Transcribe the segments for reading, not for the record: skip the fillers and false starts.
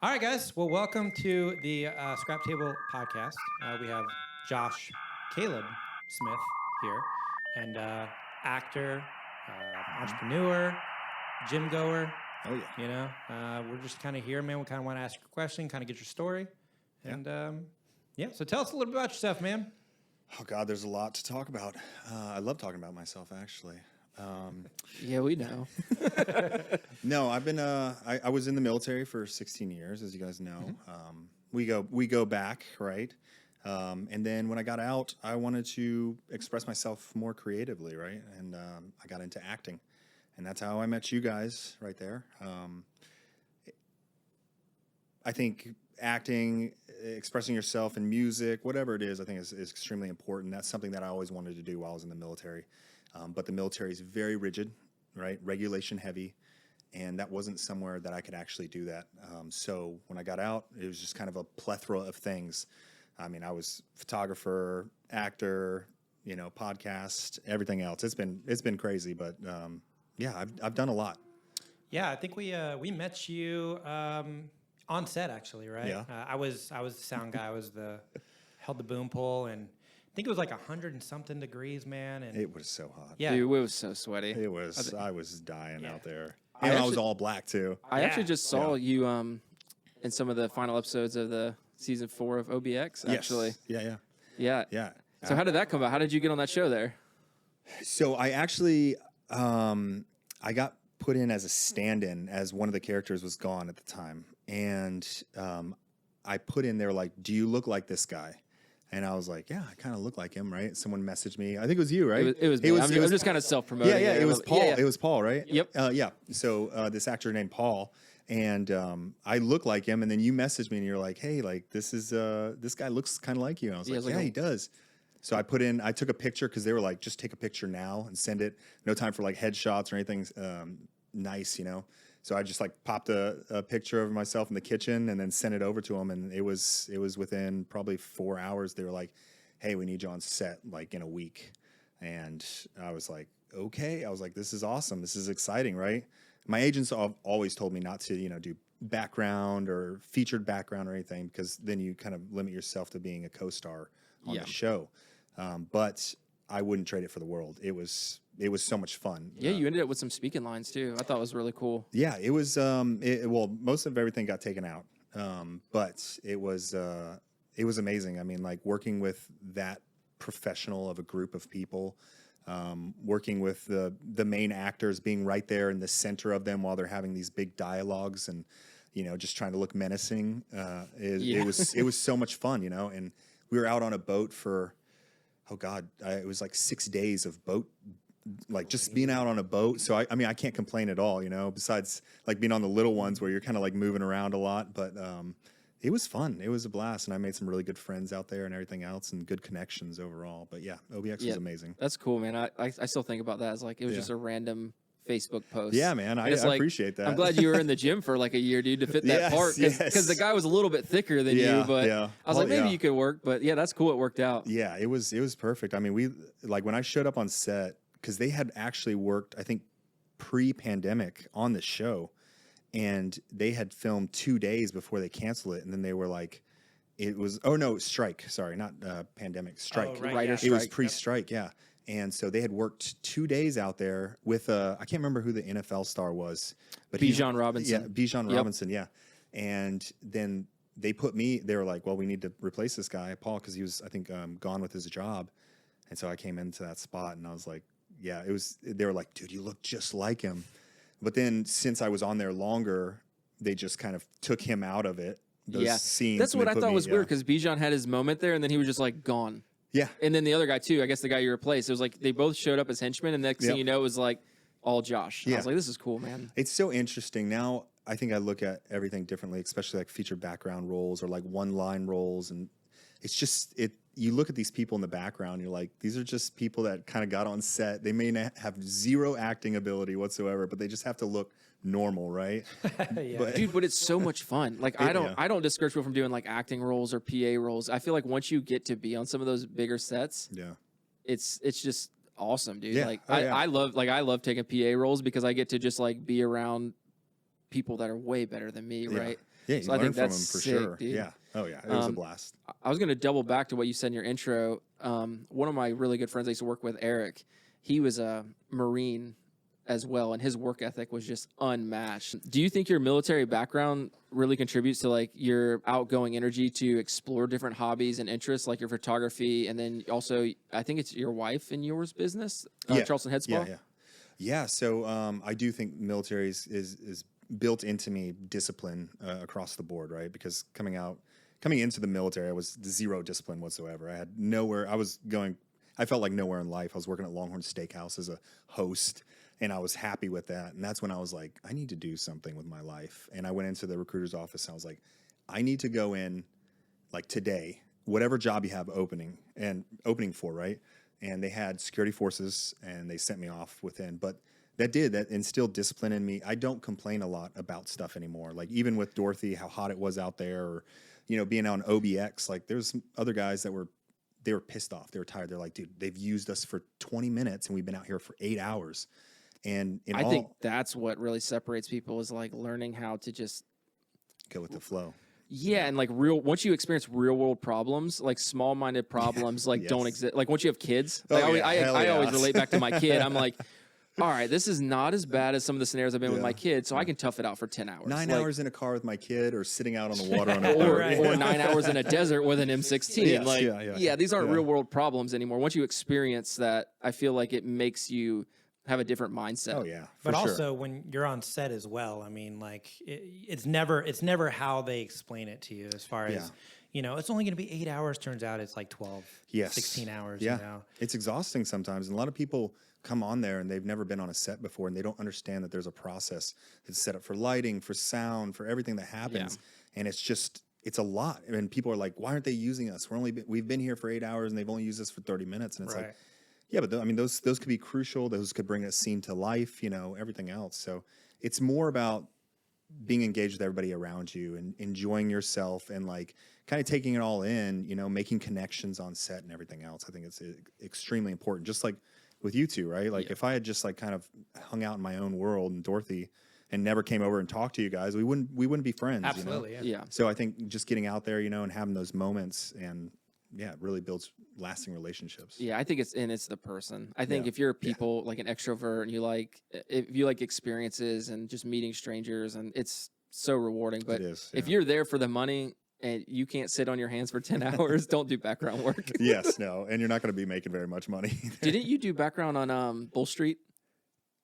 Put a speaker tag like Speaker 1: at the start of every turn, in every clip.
Speaker 1: All right, guys. Well, welcome to the Scrap Table podcast. We have Josh Caleb Smith here, and actor, entrepreneur, gym goer.
Speaker 2: Oh, yeah.
Speaker 1: You know, we're just kind of here, man. We kind of want to ask you a question, kind of get your story. And yeah, so tell us a little bit about yourself, man.
Speaker 2: Oh, God, there's a lot to talk about. I love talking about myself, actually.
Speaker 3: Yeah, we know.
Speaker 2: No, I've been. I was in the military for 16 years, as you guys know. We go back, right? And then when I got out, I wanted to express myself more creatively, right? And I got into acting, and that's how I met you guys, right there. I think acting, expressing yourself in music, whatever it is, I think is extremely important. That's something that I always wanted to do while I was in the military. But the military is very rigid, right? Regulation heavy. And that wasn't somewhere that I could actually do that. So when I got out, it was just kind of a plethora of things. I mean, I was photographer, actor, podcast, everything else. It's been crazy, but yeah, I've done a lot.
Speaker 1: Yeah, I think we met you on set, actually, right?
Speaker 2: Yeah.
Speaker 1: I was the sound guy. I was held the boom pole, and I think it was like 100 and something degrees, man. And
Speaker 2: It was so hot.
Speaker 1: yeah,
Speaker 3: Dude, it was so sweaty.
Speaker 2: It was. I was dying out there.
Speaker 3: I
Speaker 2: And I
Speaker 3: actually-
Speaker 2: was all black too.
Speaker 3: I
Speaker 1: Yeah.
Speaker 3: actually just saw you in some of the final episodes of the season 4 of OBX. Actually,
Speaker 2: Yes.
Speaker 3: yeah.
Speaker 2: Yeah.
Speaker 3: So how did that come about? How did you get on that show there?
Speaker 2: So I actually, I got put in as a stand-in as one of the characters was gone at the time. And I put in there like, do you look like this guy? And I was like, yeah, I kind of look like him, right? Someone messaged me. I think it was you, right?
Speaker 3: It was me. I'm just kind of self-promoting.
Speaker 2: Yeah,
Speaker 3: there.
Speaker 2: it was Paul.
Speaker 3: Yeah, yeah.
Speaker 2: It was Paul, right?
Speaker 3: Yep.
Speaker 2: Yeah. So this actor named Paul, and I look like him. And then you messaged me, and you're like, hey, like this guy looks kind of like you. And I was like, yeah, he does. So I took a picture because they were like, just take a picture now and send it. No time for like headshots or anything nice, So I just like popped a picture of myself in the kitchen and then sent it over to them. And it was within probably 4 hours. They were like, hey, we need you on set like in a week. And I was like, okay. I was like, this is awesome. This is exciting, right? My agents have always told me not to, do background or featured background or anything, because then you kind of limit yourself to being a co-star on the show. But I wouldn't trade it for the world. It was so much fun.
Speaker 3: Yeah, you ended up with some speaking lines too. I thought it was really cool.
Speaker 2: Yeah, it was. Well, most of everything got taken out, but it was amazing. I mean, like working with that professional of a group of people, working with the main actors, being right there in the center of them while they're having these big dialogues and just trying to look menacing. It was so much fun, and we were out on a boat for. Oh God, it was like 6 days of boat, like just being out on a boat. So I mean, I can't complain at all, besides like being on the little ones where you're kind of like moving around a lot. But it was fun. It was a blast. And I made some really good friends out there and everything else and good connections overall. But yeah, OBX was amazing.
Speaker 3: That's cool, man. I still think about that as like, it was just a random Facebook post.
Speaker 2: Yeah, man. I appreciate that.
Speaker 3: I'm glad you were in the gym for like a year, dude, to fit that part. Because the guy was a little bit thicker than you, but I was like, maybe you could work. But yeah, that's cool. It worked out.
Speaker 2: Yeah, it was perfect. I mean, when I showed up on set, because they had actually worked, I think, pre-pandemic on the show, and they had filmed 2 days before they canceled it, and then they were like, strike. Sorry, not pandemic, strike.
Speaker 1: Oh, right,
Speaker 3: Writer
Speaker 1: yeah.
Speaker 3: strike.
Speaker 2: It was pre-strike, yeah. And so they had worked 2 days out there with I can't remember who the NFL star was, but
Speaker 3: Bigham Robinson.
Speaker 2: Yeah, Bigham Robinson, yeah. And then they were like, well, we need to replace this guy, Paul, because he was, I think, gone with his job. And so I came into that spot and I was like, yeah, they were like, dude, you look just like him. But then since I was on there longer, they just kind of took him out of it. Those scenes.
Speaker 3: That's what I thought was weird, because Bijan had his moment there and then he was just like gone.
Speaker 2: Yeah.
Speaker 3: And then the other guy too, I guess the guy you replaced, it was like they both showed up as henchmen, and next thing you know, it was like all Josh. I was like, this is cool, man.
Speaker 2: It's so interesting. Now I think I look at everything differently, especially like featured background roles or like one-line roles. And it's just, you look at these people in the background, and you're like, these are just people that kind of got on set. They may not have zero acting ability whatsoever, but they just have to look normal, right?
Speaker 1: yeah.
Speaker 3: But it's so much fun. Like I don't discourage people from doing like acting roles or PA roles. I feel like once you get to be on some of those bigger sets, it's just awesome, dude.
Speaker 2: Yeah.
Speaker 3: Like I love taking PA roles because I get to just like be around people that are way better than me, right?
Speaker 2: Yeah,
Speaker 3: so I think that's
Speaker 2: from him for
Speaker 3: sick,
Speaker 2: sure.
Speaker 3: Dude.
Speaker 2: Yeah. Oh yeah, it was a blast.
Speaker 3: I was going to double back to what you said in your intro. One of my really good friends I used to work with, Eric, he was a Marine as well, and his work ethic was just unmatched. Do you think your military background really contributes to like your outgoing energy to explore different hobbies and interests, like your photography, and then also I think it's your wife and yours business, Charleston Head Spa?
Speaker 2: Yeah. So I do think military is built into me discipline across the board, right? Because coming into the military, I was zero discipline whatsoever. I had nowhere. I felt like nowhere in life. I was working at Longhorn Steakhouse as a host, and I was happy with that. And that's when I was like, I need to do something with my life. And I went into the recruiter's office, and I was like, I need to go in like today, whatever job you have opening for, right? And they had security forces, and they sent me off within. But that instilled discipline in me. I don't complain a lot about stuff anymore. Like even with Dorothy, how hot it was out there, or being on OBX. Like there's some other guys that were pissed off. They were tired. They're like, dude, they've used us for 20 minutes, and we've been out here for 8 hours. And I think
Speaker 3: that's what really separates people is like learning how to just
Speaker 2: go with the flow.
Speaker 3: Yeah, and like once you experience real world problems, like small minded problems, like don't exist. Like once you have kids, like I always relate back to my kid. I'm like, all right, this is not as bad as some of the scenarios I've been with my kid, so I can tough it out for 10 hours.
Speaker 2: 9 hours in a car with my kid, or sitting out on the water on a
Speaker 3: boat, or 9 hours in a desert with an M16. Yes, these aren't real world problems anymore. Once you experience that, I feel like it makes you have a different mindset.
Speaker 2: Oh yeah,
Speaker 1: but also when you're on set as well, I mean, like it's never how they explain it to you as far as it's only going to be 8 hours. Turns out it's like 12, 16 hours. Yeah,
Speaker 2: it's exhausting sometimes, and a lot of people come on there and they've never been on a set before, and they don't understand that there's a process that's set up for lighting, for sound, for everything that happens, and it's a lot. And people are like, why aren't they using us? We've been here for 8 hours and they've only used us for 30 minutes, and it's like. Yeah, but I mean, those could be crucial. Those could bring a scene to life, everything else. So it's more about being engaged with everybody around you and enjoying yourself and like kind of taking it all in, making connections on set and everything else. I think it's extremely important. Just like with you two, right? Like if I had just like kind of hung out in my own world and Dorothy and never came over and talked to you guys, we wouldn't be friends.
Speaker 1: Absolutely.
Speaker 3: Yeah.
Speaker 2: So I think just getting out there, and having those moments and it really builds lasting relationships.
Speaker 3: Yeah, I think it's the person. I think if you're people like an extrovert and if you like experiences and just meeting strangers, and it's so rewarding. But if you're there for the money and you can't sit on your hands for 10 hours, don't do background work.
Speaker 2: Yes, no, and you're not going to be making very much money.
Speaker 3: Didn't you do background on Bull Street?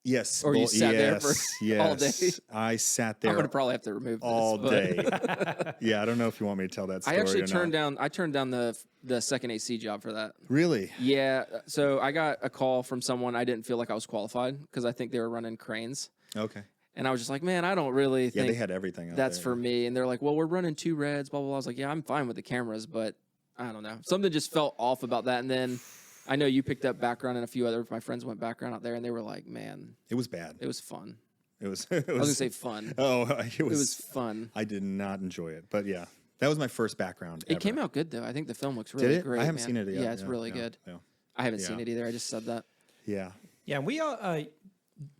Speaker 2: Yes.
Speaker 3: Or you sat there for all day?
Speaker 2: I sat there.
Speaker 3: I'm going to probably have to remove this.
Speaker 2: All day. Yeah, I don't know if you want me to tell that story.
Speaker 3: I actually turned down the second AC job for that.
Speaker 2: Really?
Speaker 3: Yeah. So I got a call from someone. I didn't feel like I was qualified because I think they were running cranes.
Speaker 2: Okay.
Speaker 3: And I was just like, man, I don't really think
Speaker 2: they had everything out
Speaker 3: that's
Speaker 2: there.
Speaker 3: For me. And they're like, well, we're running 2 reds, blah, blah, blah. I was like, yeah, I'm fine with the cameras, but I don't know. Something just felt off about that. And then I know you picked up background, and a few other of my friends went background out there, and they were like, man.
Speaker 2: It was bad.
Speaker 3: It was fun.
Speaker 2: I was
Speaker 3: going to say fun.
Speaker 2: Oh,
Speaker 3: it was fun.
Speaker 2: I did not enjoy it, but yeah. That was my first background ever.
Speaker 3: It came out good, though. I think the film looks really great.
Speaker 2: I haven't seen it yet.
Speaker 3: Yeah, it's really good. Yeah. I haven't seen it either. I just said that.
Speaker 2: Yeah.
Speaker 1: Yeah, and we all,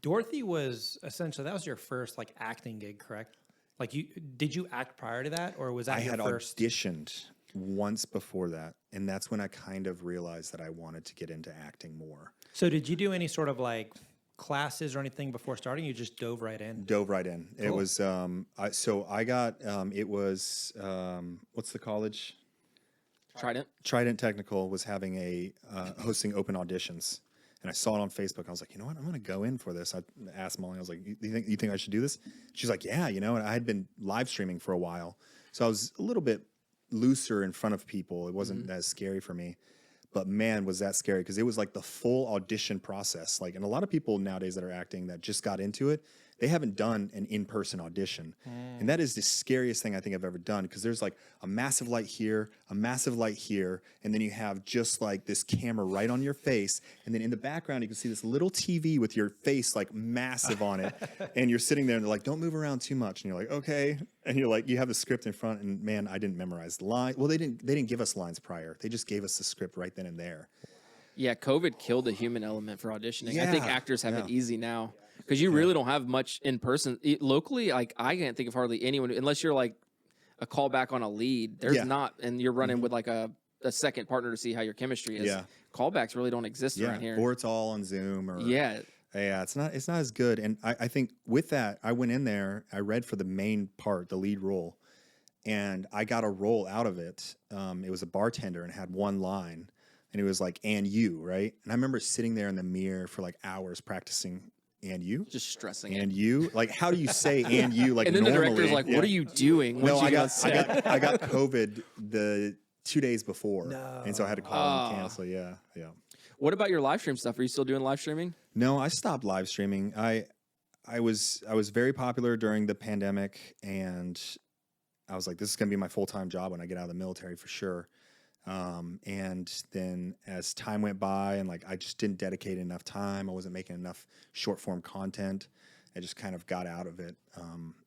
Speaker 1: Dorothy was essentially, that was your first like acting gig, correct? Like did you act prior to that, or was that your first?
Speaker 2: I had auditioned once before that, and that's when I kind of realized that I wanted to get into acting more.
Speaker 1: So did you do any sort of like classes or anything before starting? You just dove right in?
Speaker 2: Dove right in. Cool. It was, I got, it was, what's the college?
Speaker 3: Trident.
Speaker 2: Trident Technical was having hosting open auditions. And I saw it on Facebook. I was like, you know what? I'm going to go in for this. I asked Molly, I was like, you think I should do this? She's like, yeah, and I had been live streaming for a while. So I was a little bit looser in front of people. It wasn't as scary for me. But man, was that scary, because it was like the full audition process. Like, and a lot of people nowadays that are acting that just got into it, they haven't done an in-person audition. And that is the scariest thing I think I've ever done, because there's like a massive light here, a massive light here, and then you have just like this camera right on your face, and then in the background you can see this little TV with your face like massive on it, and you're sitting there and they're like, don't move around too much, and you're like, okay, and you're like, you have the script in front, and man, I didn't memorize the line. Well, they didn't give us lines prior. They just gave us the script right then and there.
Speaker 3: Yeah, COVID killed the human element for auditioning.
Speaker 2: Yeah,
Speaker 3: I think actors have it easy now, because you really don't have much in person. Locally, like I can't think of hardly anyone, unless you're like a callback on a lead. There's not, and you're running with like a second partner to see how your chemistry is.
Speaker 2: Yeah.
Speaker 3: Callbacks really don't exist around here.
Speaker 2: Or it's all on Zoom or
Speaker 3: Yeah,
Speaker 2: it's not as good. And I think with that, I went in there, I read for the main part, the lead role, and I got a role out of it. It was a bartender and had one line, and it was like, "and you," right? And I remember sitting there in the mirror for like hours practicing. And you?
Speaker 3: Just stressing
Speaker 2: and
Speaker 3: it.
Speaker 2: you? Like, how do you say and you? Like,
Speaker 3: and then
Speaker 2: normally?
Speaker 3: The director's like, what are you doing?
Speaker 2: No, I got COVID the 2 days before.
Speaker 1: No.
Speaker 2: And so I had to call and cancel. Yeah.
Speaker 3: What about your live stream stuff? Are you still doing live streaming?
Speaker 2: No, I stopped live streaming. I was very popular during the pandemic, and I was like, this is going to be my full-time job when I get out of the military for sure. And then as time went by and like I just didn't dedicate enough time, I wasn't making enough short form content. I just kind of got out of it.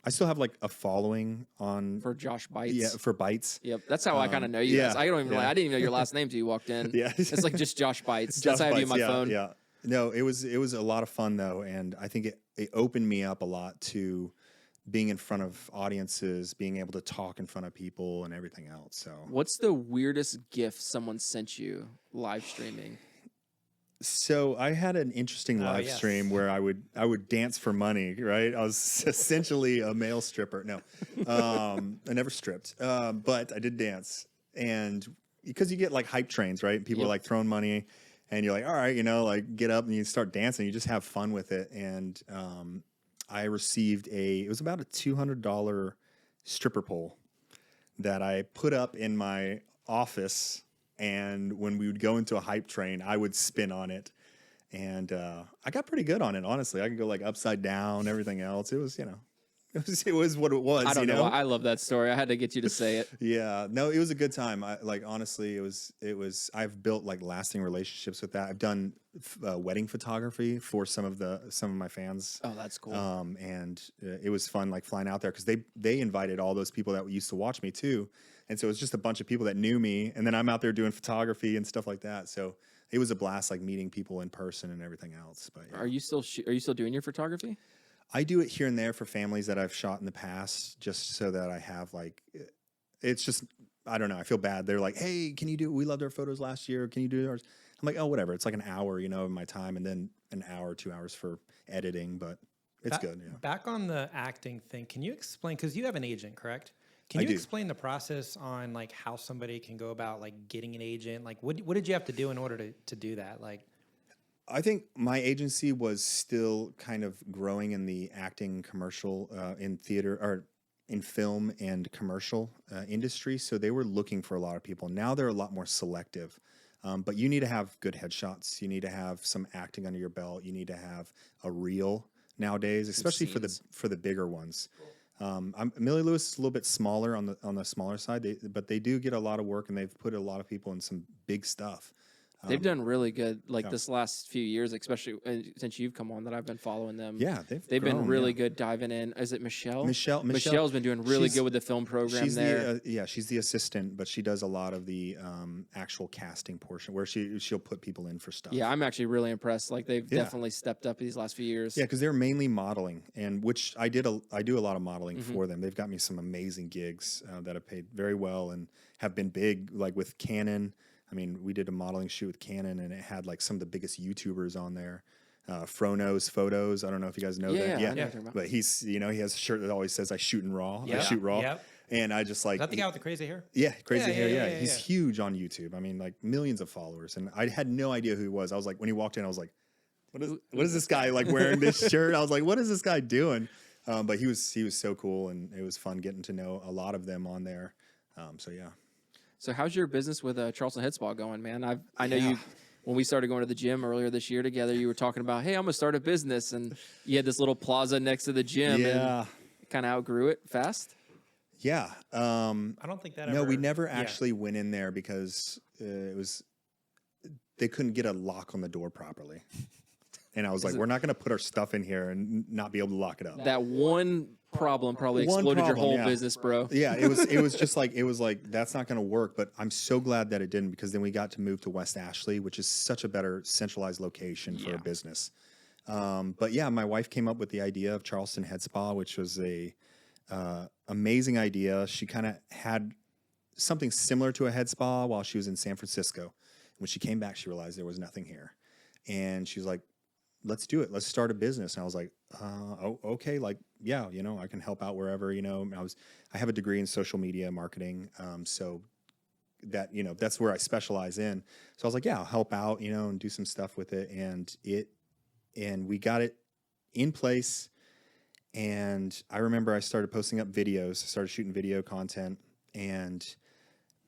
Speaker 2: I still have like a following on
Speaker 3: for Josh Bites.
Speaker 2: Yeah, for Bites.
Speaker 3: Yep, that's how I kind of know you guys. I don't even. I didn't even know your last name till you walked in. It's like just Josh Bites. That's how I have you on my phone.
Speaker 2: Yeah. No, it was a lot of fun though, and I think it opened me up a lot to being in front of audiences, being able to talk in front of people and everything else. So
Speaker 3: what's the weirdest gift someone sent you live streaming?
Speaker 2: So I had an interesting live stream where I would dance for money, right? I was essentially a male stripper. No, I never stripped, but I did dance. And because you get like hype trains, right? People are like throwing money and you're like, all right, like get up and you start dancing. You just have fun with it. And I received it was about a $200 stripper pole that I put up in my office. And when we would go into a hype train, I would spin on it. And I got pretty good on it, honestly. I could go like upside down, everything else. It was, it was what it was.
Speaker 3: I don't know. I love that story. I had to get you to say it.
Speaker 2: Yeah, no, it was a good time. Honestly, it was. I've built like lasting relationships with that. I've done wedding photography for some of my fans.
Speaker 3: Oh, that's cool.
Speaker 2: And it was fun, like flying out there because they invited all those people that used to watch me too, and so it was just a bunch of people that knew me, and then I'm out there doing photography and stuff like that. So it was a blast, like meeting people in person and everything else. But yeah.
Speaker 3: Are you still doing your photography?
Speaker 2: I do it here and there for families that I've shot in the past, just so that I have like, it's just, I don't know. I feel bad. They're like, hey, we loved our photos last year. Can you do ours? I'm like, oh, whatever. It's like an hour, of my time, and then an hour, 2 hours for editing, but it's good. Yeah.
Speaker 1: Back on the acting thing, can you explain, because you have an agent, correct? Can you explain the process on like how somebody can go about like getting an agent? Like what did you have to do in order to do that? Like,
Speaker 2: I think my agency was still kind of growing in the acting commercial, in theater or in film and commercial industry. So they were looking for a lot of people. Now they're a lot more selective, but you need to have good headshots. You need to have some acting under your belt. You need to have a reel nowadays, especially for the bigger ones. Millie Lewis is a little bit smaller on the smaller side, but they do get a lot of work, and they've put a lot of people in some big stuff.
Speaker 3: They've done really good, this last few years, especially since you've come on that I've been following them.
Speaker 2: Yeah, they've
Speaker 3: been really good diving in. Is it Michelle?
Speaker 2: Michelle's
Speaker 3: been doing really good with the film program there.
Speaker 2: She's the assistant, but she does a lot of the actual casting portion where she'll put people in for stuff.
Speaker 3: Yeah, I'm actually really impressed. Like they've definitely stepped up these last few years.
Speaker 2: Yeah, because they're mainly modeling, and which I do a lot of modeling for them. They've got me some amazing gigs that have paid very well and have been big, like with Canon. I mean, we did a modeling shoot with Canon, and it had like some of the biggest YouTubers on there. Frono's Photos. I don't know if you guys know that.
Speaker 3: Yeah.
Speaker 2: But he's, he has a shirt that always says, I shoot in raw.
Speaker 1: Yeah.
Speaker 2: I shoot raw.
Speaker 1: Yep.
Speaker 2: And I just like.
Speaker 1: Is that the guy with the crazy hair?
Speaker 2: Yeah, crazy hair. Yeah. He's huge on YouTube. I mean, like millions of followers. And I had no idea who he was. I was like, when he walked in, I was like, what is this guy like wearing this shirt? I was like, what is this guy doing? But he was so cool, and it was fun getting to know a lot of them on there. So yeah.
Speaker 3: So how's your business with Charleston Head Spa going, man? I know you, when we started going to the gym earlier this year together, you were talking about, hey, I'm gonna start a business, and you had this little plaza next to the gym, and kind of outgrew it fast.
Speaker 2: Yeah.
Speaker 1: I don't think that.
Speaker 2: No, we never actually went in there because they couldn't get a lock on the door properly. And I was like, we're not going to put our stuff in here and not be able to lock it up.
Speaker 3: That one problem probably exploded your whole business, bro.
Speaker 2: Yeah, it was just like, that's not going to work. But I'm so glad that it didn't, because then we got to move to West Ashleigh, which is such a better centralized location for a business. But yeah, my wife came up with the idea of Charleston Head Spa, which was a amazing idea. She kind of had something similar to a head spa while she was in San Francisco. When she came back, she realized there was nothing here. And she was like, let's do it. Let's start a business. And I was like, okay. Like, yeah, you know, I can help out wherever, you know. I have a degree in social media marketing. So that, you know, that's where I specialize in. So I was like, yeah, I'll help out, you know, and do some stuff with it. And we got it in place. And I remember I started posting up videos, started shooting video content. And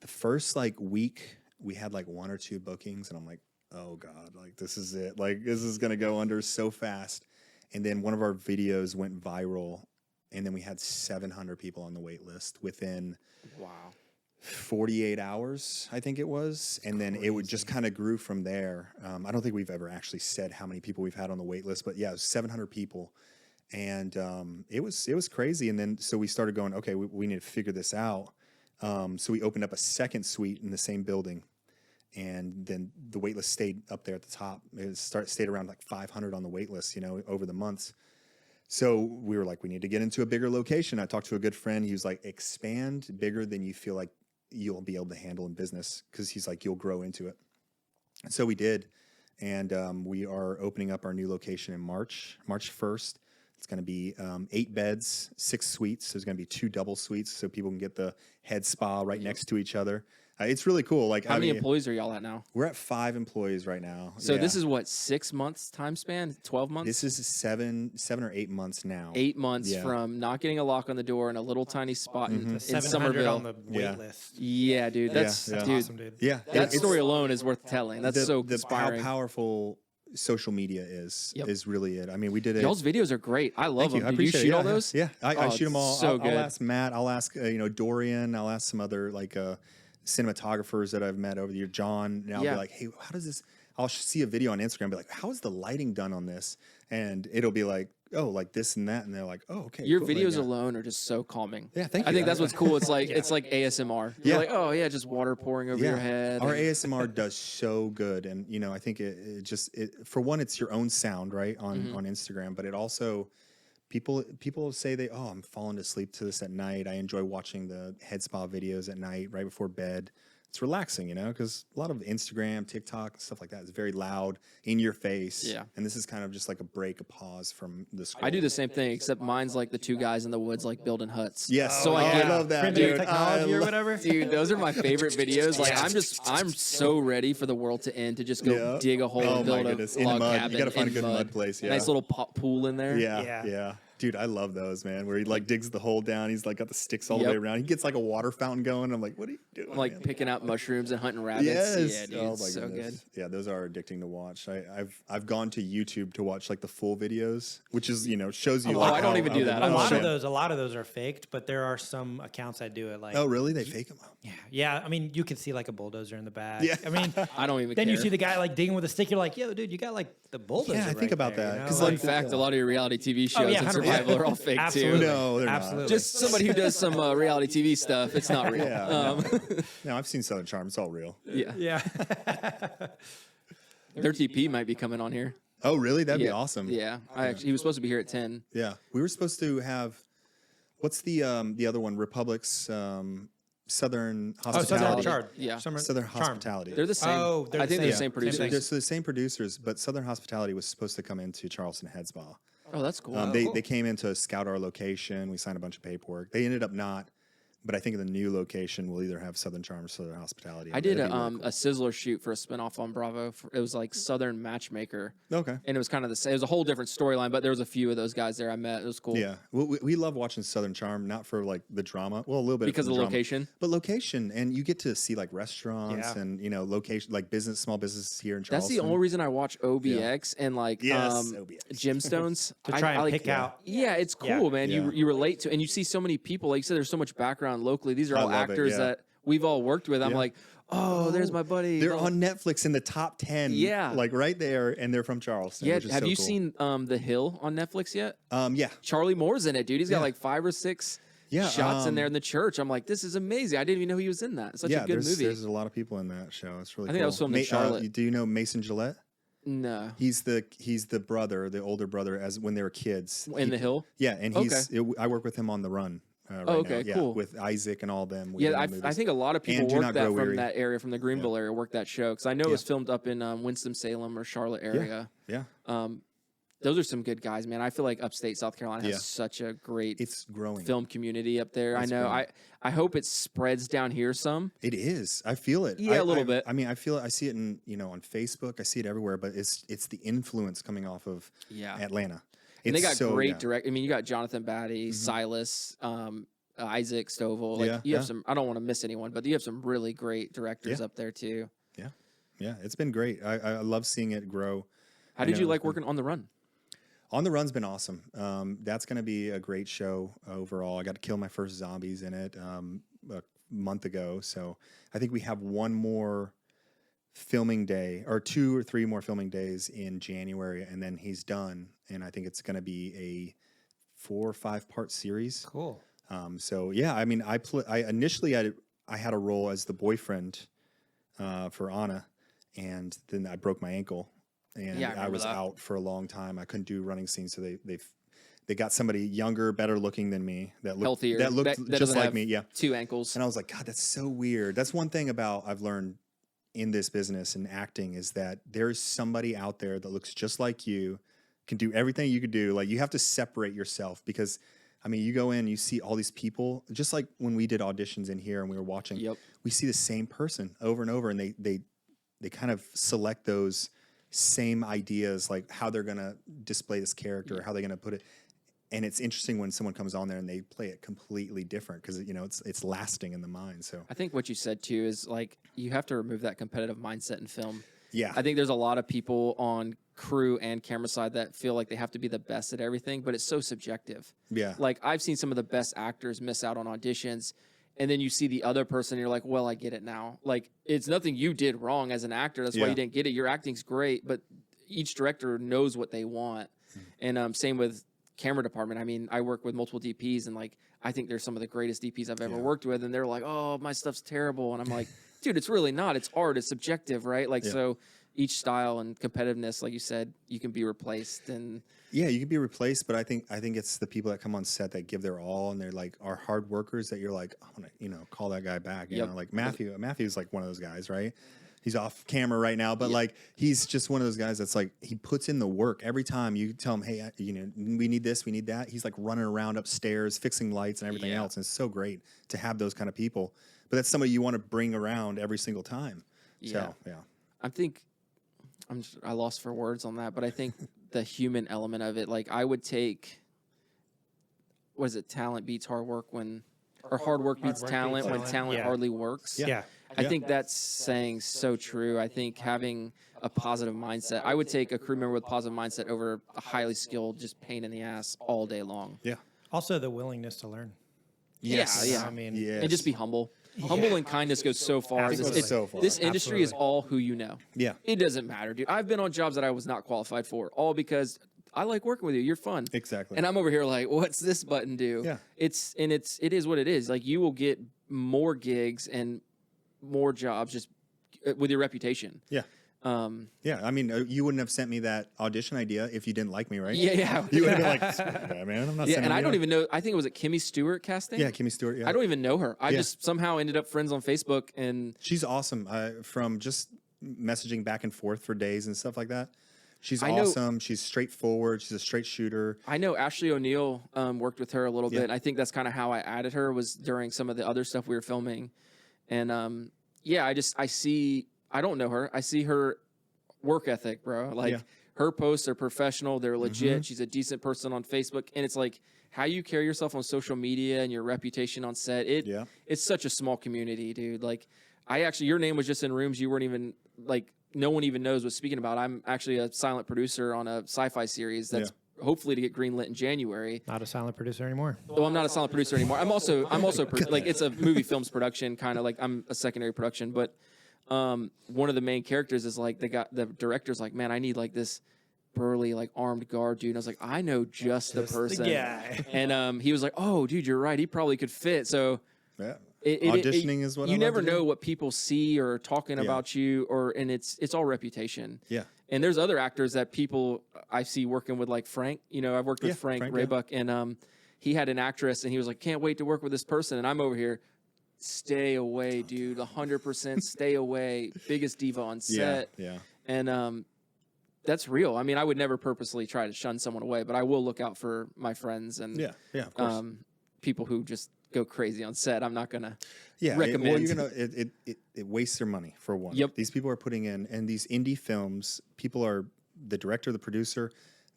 Speaker 2: the first like week we had like 1 or 2 bookings, and I'm like, oh God, like this is it. Like this is going to go under so fast. And then one of our videos went viral, and then we had 700 people on the wait list within 48 hours, I think it was. And then it would just kind of grew from there. I don't think we've ever actually said how many people we've had on the wait list, but yeah, it was 700 people. And it was crazy. And then so we started going, okay, we need to figure this out. So we opened up a second suite in the same building. And then the wait list stayed up there at the top. It stayed around like 500 on the wait list, you know, over the months. So we were like, we need to get into a bigger location. I talked to a good friend. He was like, expand bigger than you feel like you'll be able to handle in business, because he's like, you'll grow into it. And so we did. And we are opening up our new location in March 1st. It's going to be 8 beds, 6 suites. There's going to be 2 double suites so people can get the head spa right next to each other. It's really cool. Like,
Speaker 3: how many employees are y'all at now?
Speaker 2: We're at 5 employees right now.
Speaker 3: So this is what, 6 months time span? 12 months?
Speaker 2: This is 7 or 8 months now.
Speaker 3: 8 months from not getting a lock on the door in a little tiny spot in Somerville
Speaker 1: on the wait list.
Speaker 3: Yeah, dude. That's
Speaker 1: awesome, dude.
Speaker 2: Yeah,
Speaker 3: that story alone is worth telling. That's so inspiring.
Speaker 2: How powerful social media is really it. I mean, we did it.
Speaker 3: Y'all's videos are great. I love them.
Speaker 2: I
Speaker 3: appreciate
Speaker 2: you shoot
Speaker 3: all those?
Speaker 2: Yeah, I shoot them all.
Speaker 3: So good.
Speaker 2: I'll ask Matt. I'll ask Dorian. I'll ask some other like cinematographers that I've met over the year. John. And I'll be like, hey, how does this? I'll see a video on Instagram and be like, how is the lighting done on this? And it'll be like, oh, like this and that. And they're like, oh, okay.
Speaker 3: Your
Speaker 2: cool.
Speaker 3: videos alone are just so calming.
Speaker 2: Yeah, thank you.
Speaker 3: I think that's what's cool. It's like it's like ASMR. You're like, oh yeah, just water pouring over your head.
Speaker 2: Our ASMR does so good. And I think it for one, it's your own sound, right? On Instagram, but it also people say I'm falling asleep to this at night. I enjoy watching the head spa videos at night, right before bed. It's relaxing, because a lot of Instagram, TikTok, stuff like that is very loud, in your face.
Speaker 3: Yeah.
Speaker 2: And this is kind of just like a break, a pause from the scroll.
Speaker 3: I do the same thing, except mine's like the 2 guys in the woods, like building huts.
Speaker 2: Yes.
Speaker 3: So I
Speaker 2: love that,
Speaker 1: primitive
Speaker 2: dude.
Speaker 1: technology or whatever.
Speaker 3: Dude, those are my favorite videos. Like I'm so ready for the world to end to just go dig a hole and build a log cabin.
Speaker 2: You got to find a good mud place. Yeah.
Speaker 3: Nice little pool in there.
Speaker 2: Yeah. Dude, I love those, man, where he like digs the hole down. He's like got the sticks all the way around. He gets like a water fountain going. I'm like, what are you doing?
Speaker 3: I'm like picking out mushrooms and hunting rabbits.
Speaker 2: Yes.
Speaker 3: Yeah, dude,
Speaker 2: oh, my
Speaker 3: so
Speaker 2: goodness.
Speaker 3: good.
Speaker 2: Yeah, those are addicting to watch. I've gone to YouTube to watch like the full videos, which is, shows you.
Speaker 3: I don't even do that.
Speaker 1: A lot of those are faked, but there are some accounts that do it. Like,
Speaker 2: oh, really? They fake them out?
Speaker 1: Yeah. I mean, you can see like a bulldozer in the back.
Speaker 2: Yeah.
Speaker 1: I mean,
Speaker 3: I don't even.
Speaker 1: Then
Speaker 3: care.
Speaker 1: you see the guy like digging with a stick. You're like, yo, dude, you got like the bulldozer.
Speaker 2: Yeah, I think about that.
Speaker 3: Because in fact, a lot of your reality TV shows and survival are all fake
Speaker 1: Absolutely.
Speaker 3: too.
Speaker 2: No, they're
Speaker 1: Absolutely.
Speaker 2: not.
Speaker 3: Just somebody who does some reality TV stuff. It's not real.
Speaker 2: No, I've seen Southern Charm. It's all real.
Speaker 1: Yeah.
Speaker 3: Their TP might be coming on here.
Speaker 2: Oh, really? That'd be awesome.
Speaker 3: Yeah. He was supposed to be here at 10.
Speaker 2: Yeah. We were supposed to have, what's the other one? Republic's Southern Hospitality. Southern Hospitality.
Speaker 3: They're the same.
Speaker 1: Oh,
Speaker 3: I think they're the same producers.
Speaker 2: They're the same producers, but Southern Hospitality was supposed to come into Charleston Head Spa.
Speaker 3: Oh, that's cool.
Speaker 2: They came in to scout our location. We signed a bunch of paperwork. They ended up not, but I think the new location will either have Southern Charm or Southern Hospitality.
Speaker 3: I did a Sizzler shoot for a spinoff on Bravo. It was like Southern Matchmaker.
Speaker 2: Okay.
Speaker 3: And it was kind of the same. It was a whole different storyline, but there was a few of those guys there I met. It was cool.
Speaker 2: Yeah. Well, we love watching Southern Charm, not for like the drama. Well, a little bit
Speaker 3: because of the location.
Speaker 2: But location, and you get to see like restaurants and location, like small businesses here in Charleston.
Speaker 3: That's the only reason I watch OBX and like Gemstones
Speaker 1: to try and pick out.
Speaker 3: Yeah, it's cool, man. You relate to, and you see so many people. Like you said, there's so much background locally. These are all actors that we've all worked with. I'm like, oh, there's my buddy.
Speaker 2: They're on Netflix in the top 10.
Speaker 3: Yeah.
Speaker 2: Like right there, and they're from Charleston.
Speaker 3: Yeah.
Speaker 2: Which is
Speaker 3: Have you
Speaker 2: cool.
Speaker 3: seen The Hill on Netflix yet?
Speaker 2: Yeah.
Speaker 3: Charlie Moore's in it, dude. He's got like 5 or 6 shots in there in the church. I'm like, this is amazing. I didn't even know he was in that. Such a good movie.
Speaker 2: There's a lot of people in that show. It's really cool.
Speaker 3: I think that was filmed in Charlotte.
Speaker 2: Do you know Mason Gillette?
Speaker 3: No.
Speaker 2: He's the brother, the older brother, as when they were kids.
Speaker 3: In The Hill?
Speaker 2: Yeah, and I work with him on The Run. right
Speaker 3: okay,
Speaker 2: now. Yeah,
Speaker 3: cool.
Speaker 2: with Isaac and all them.
Speaker 3: Yeah, I think a lot of people
Speaker 2: And Do
Speaker 3: work
Speaker 2: Not
Speaker 3: that
Speaker 2: Grow
Speaker 3: from
Speaker 2: Weary.
Speaker 3: that area, from the Greenville area, work that show. Because I know it was filmed up in Winston-Salem or Charlotte area.
Speaker 2: Yeah.
Speaker 3: Those are some good guys, man. I feel like upstate South Carolina has such a great
Speaker 2: It's growing.
Speaker 3: film community up there. I know.
Speaker 2: growing.
Speaker 3: I hope it spreads down here some.
Speaker 2: It is. I feel it.
Speaker 3: Yeah, a little bit.
Speaker 2: I mean, I feel it. I see it in on Facebook. I see it everywhere. But it's the influence coming off of Atlanta.
Speaker 3: And they
Speaker 2: It's
Speaker 3: got great direct. I mean, you got Jonathan Batty, Silas, Isaac Stovall. Like you have some. I don't want to miss anyone, but you have some really great directors up there too.
Speaker 2: Yeah. It's been great. I love seeing it grow.
Speaker 3: How did you like working on the run?
Speaker 2: On the Run's been awesome. That's going to be a great show overall. I got to kill my first zombies in it a month ago. So I think we have one more filming day or 2 or 3 more filming days in January, and then he's done. And I think it's going to be a 4 or 5 part series.
Speaker 1: Cool.
Speaker 2: So yeah, I mean, I initially I had a role as the boyfriend for Anna, and then I broke my ankle. And I was out for a long time. I couldn't do running scenes, so they got somebody younger, better looking than me that looked
Speaker 3: healthier,
Speaker 2: that looked
Speaker 3: that
Speaker 2: just like me. Yeah,
Speaker 3: 2 ankles.
Speaker 2: and I was like, God, that's so weird. That's one thing I've learned in this business and acting is that there's somebody out there that looks just like you, can do everything you could do. Like you have to separate yourself because, I mean, you go in, you see all these people, just like when we did auditions in here and we were watching.
Speaker 3: Yep.
Speaker 2: We see the same person over and over, and they kind of select those same ideas, like how they're going to display this character, how they're going to put it. And it's interesting when someone comes on there and they play it completely different because, it's lasting in the mind. So
Speaker 3: I think what you said too is like you have to remove that competitive mindset in film.
Speaker 2: yeah,
Speaker 3: I think there's a lot of people on crew and camera side that feel like they have to be the best at everything, but it's so subjective.
Speaker 2: yeah,
Speaker 3: Like I've seen some of the best actors miss out on auditions, and then you see the other person and you're like, well, I get it now. Like it's nothing you did wrong as an actor. That's why you didn't get it. Your acting's great, but each director knows what they want. And same with camera department. I mean, I work with multiple DPs, and like I think they're some of the greatest DPs I've ever worked with, and they're like, oh, my stuff's terrible. And I'm like, dude, it's really not. It's art. It's subjective, right? Like so each style and competitiveness, like you said, you can be replaced. And
Speaker 2: yeah, you can be replaced, but I think it's the people that come on set that give their all and they're like are hard workers that you're like, I want to call that guy back. You know, like Matthew's like one of those guys, right? He's off camera right now, but like he's just one of those guys that's like he puts in the work every time you tell him, hey, we need this, we need that. He's like running around upstairs, fixing lights and everything else, and it's so great to have those kind of people. But that's somebody you want to bring around every single time. So
Speaker 3: I lost for words on that, but I think the human element of it, like I would take, what is it? Talent beats hard work or hard work beats talent when talent hardly works.
Speaker 1: Yeah.
Speaker 3: I think that's saying so true. I think having a positive mindset, I would take a crew member with positive mindset over a highly skilled, just pain in the ass all day long.
Speaker 2: Yeah.
Speaker 1: Also, the willingness to learn.
Speaker 2: Yes.
Speaker 3: Yeah.
Speaker 1: I mean,
Speaker 3: And just be humble. Humble and kindness goes so far. This industry is all who you know.
Speaker 2: Yeah.
Speaker 3: It doesn't matter, dude. I've been on jobs that I was not qualified for, all because I like working with you. You're fun.
Speaker 2: Exactly.
Speaker 3: And I'm over here like, what's this button do?
Speaker 2: Yeah.
Speaker 3: It is what it is. Like you will get more gigs and more jobs just with your reputation.
Speaker 2: Yeah. Yeah, I mean, you wouldn't have sent me that audition idea if you didn't like me, right?
Speaker 3: Yeah.
Speaker 2: You would have been like, yeah, man, I'm not sending
Speaker 3: and I
Speaker 2: you
Speaker 3: don't
Speaker 2: on."
Speaker 3: even know. I think it was at Kimmy Stewart casting.
Speaker 2: Yeah, Kimmy Stewart. Yeah,
Speaker 3: I don't even know her. I just somehow ended up friends on Facebook, and
Speaker 2: she's awesome. From just messaging back and forth for days and stuff like that. She's awesome. She's straightforward. She's a straight shooter.
Speaker 3: I know Ashleigh O'Neal worked with her a little bit. I think that's kind of how I added her was during some of the other stuff we were filming. And I don't know her. I see her work ethic, bro. Like her posts are professional. They're legit. She's a decent person on Facebook. And it's like how you carry yourself on social media and your reputation on set. It's such a small community, dude. Like your name was just in rooms you weren't even like, no one even knows what's speaking about. I'm actually a silent producer on a sci-fi series that's hopefully to get greenlit in January.
Speaker 1: Not a silent producer anymore.
Speaker 3: Well, I'm not a silent producer anymore. I'm also like it's a MUVIFilms Production, kind of like I'm a secondary production. But one of the main characters is like the director's like, man, I need like this burly like armed guard dude. And I was like, I know just the person. And he was like, oh, dude, you're right. He probably could fit. So
Speaker 2: yeah. Auditioning is what
Speaker 3: you
Speaker 2: I
Speaker 3: never
Speaker 2: love to
Speaker 3: know
Speaker 2: do.
Speaker 3: what people see or talking about you, and it's all reputation.
Speaker 2: Yeah.
Speaker 3: And there's other actors that people I see working with, like Frank. I've worked with Frank Raybuck, and he had an actress and he was like, can't wait to work with this person. And I'm over here, stay away, dude. 100% stay away. Biggest diva on set.
Speaker 2: Yeah.
Speaker 3: And that's real. I mean, I would never purposely try to shun someone away, but I will look out for my friends and
Speaker 2: of course.
Speaker 3: People who just go crazy on set. I'm not gonna
Speaker 2: recommend.
Speaker 3: recommend.
Speaker 2: It wastes their money for one.
Speaker 3: Yep.
Speaker 2: These people are putting in, and these indie films, people are the director, the producer,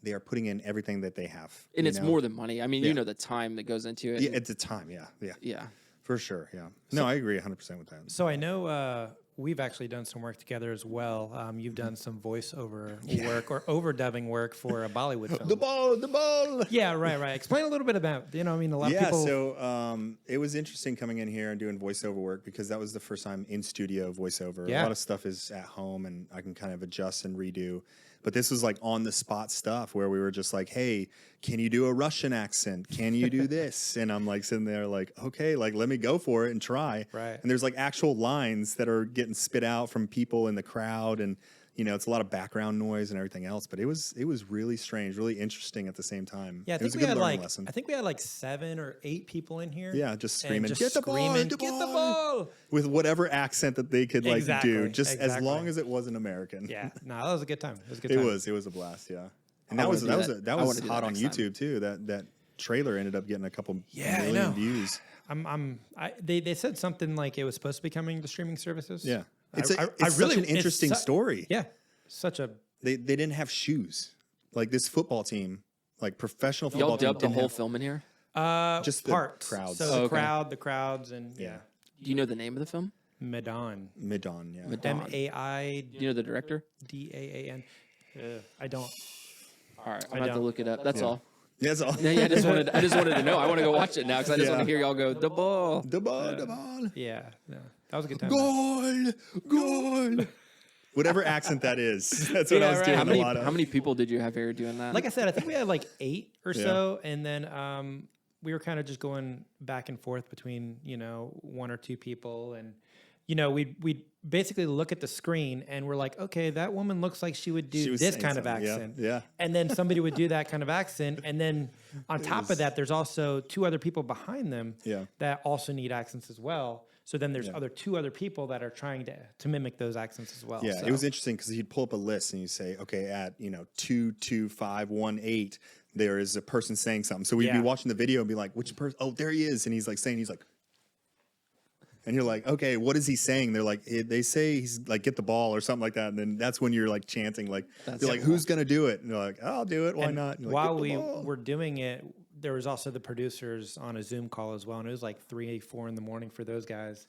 Speaker 2: they are putting in everything that they have.
Speaker 3: And it's more than money. I mean, you know the time that goes into it.
Speaker 2: Yeah, at the time, yeah. For sure, yeah. No, I agree 100% with that.
Speaker 1: So I know we've actually done some work together as well. You've done some voiceover work or overdubbing work for a Bollywood film.
Speaker 2: The ball.
Speaker 1: Yeah, right. Explain a little bit about, I mean, a lot of people.
Speaker 2: So it was interesting coming in here and doing voiceover work because that was the first time in studio voiceover.
Speaker 1: Yeah.
Speaker 2: A lot of stuff is at home and I can kind of adjust and redo. But this was like on the spot stuff where we were just like, hey, can you do a Russian accent? Can you do this? And I'm like sitting there like, okay, like let me go for it and try.
Speaker 1: Right.
Speaker 2: And there's like actual lines that are getting spit out from people in the crowd. And, it's a lot of background noise and everything else. But it was really strange, really interesting at the same time.
Speaker 1: Yeah, I
Speaker 2: it was
Speaker 1: think
Speaker 2: a
Speaker 1: we
Speaker 2: good
Speaker 1: had
Speaker 2: learning lesson.
Speaker 1: I think we had like 7 or 8 people in here.
Speaker 2: Yeah, just
Speaker 1: and
Speaker 2: screaming,
Speaker 1: just
Speaker 2: get the ball,
Speaker 1: screaming, get the ball.
Speaker 2: with whatever accent that they could like do, just as
Speaker 1: Exactly.
Speaker 2: long as it wasn't American.
Speaker 1: Yeah, no, that was a good time. It was a good
Speaker 2: It
Speaker 1: time.
Speaker 2: was a blast. Yeah, and
Speaker 3: I
Speaker 2: that
Speaker 3: wanna
Speaker 2: was
Speaker 3: do
Speaker 2: that
Speaker 3: that.
Speaker 2: was that
Speaker 3: I
Speaker 2: was
Speaker 3: wanna do
Speaker 2: hot
Speaker 3: that
Speaker 2: on
Speaker 3: next time.
Speaker 2: YouTube too. That trailer ended up getting a couple
Speaker 1: I
Speaker 2: million
Speaker 1: know.
Speaker 2: views.
Speaker 1: They said something like it was supposed to be coming to streaming services.
Speaker 2: Yeah, it's
Speaker 1: really
Speaker 2: such an interesting story.
Speaker 1: Yeah, such a.
Speaker 2: They didn't have shoes. Like this football team, like professional football
Speaker 3: Y'all
Speaker 2: team,
Speaker 3: dubbed the
Speaker 2: didn't
Speaker 3: whole
Speaker 2: have
Speaker 3: film in here.
Speaker 2: just the
Speaker 1: parts.
Speaker 2: crowds.
Speaker 1: So
Speaker 3: Oh, okay.
Speaker 1: the crowds, and
Speaker 2: Yeah.
Speaker 3: Do you know the name of the film?
Speaker 1: Medan.
Speaker 2: Midon. Yeah,
Speaker 3: Madon.
Speaker 1: MAIDAAN.
Speaker 3: Do you know the director?
Speaker 1: I don't.
Speaker 3: All right, I'm
Speaker 1: I
Speaker 3: gonna have to
Speaker 1: don't.
Speaker 3: look it up. That's all.
Speaker 2: that's all.
Speaker 3: Yeah, I just wanted to know. I want to go watch it now because I just want to hear y'all go the ball.
Speaker 2: The ball.
Speaker 1: Yeah, no, that was a good time.
Speaker 2: Goal. Whatever accent that is. That's what I was
Speaker 1: right.
Speaker 2: doing
Speaker 3: How
Speaker 2: a lot of.
Speaker 3: many people did you have here doing that?
Speaker 1: Like I said, I think we had like 8 or so, and then we were kind of just going back and forth between 1 or 2 people, and we basically look at the screen and we're like, okay, that woman looks like she would
Speaker 2: She
Speaker 1: do
Speaker 2: was
Speaker 1: this
Speaker 2: saying
Speaker 1: kind of
Speaker 2: something,
Speaker 1: accent,
Speaker 2: yeah.
Speaker 1: and then somebody would do that kind of accent, and then on top of that, there's also 2 other people behind them that also need accents as well. So then there's 2 other people that are trying to mimic those accents as well.
Speaker 2: Yeah,
Speaker 1: so.
Speaker 2: it was interesting because he'd pull up a list and you say, okay, at 22518, there is a person saying something. So we'd be watching the video and be like, which person? Oh, there he is, and he's like, and you're like, okay, what is he saying? They're like, they say he's like, get the ball or something like that, and then that's when you're like chanting, like, you're like, who's gonna do it? And they're like, I'll do it. Why not? And you're like,
Speaker 1: While
Speaker 2: "Get the
Speaker 1: we
Speaker 2: ball."
Speaker 1: were doing it, there was also the producers on a Zoom call as well, and it was like 3, 4 in the morning for those guys,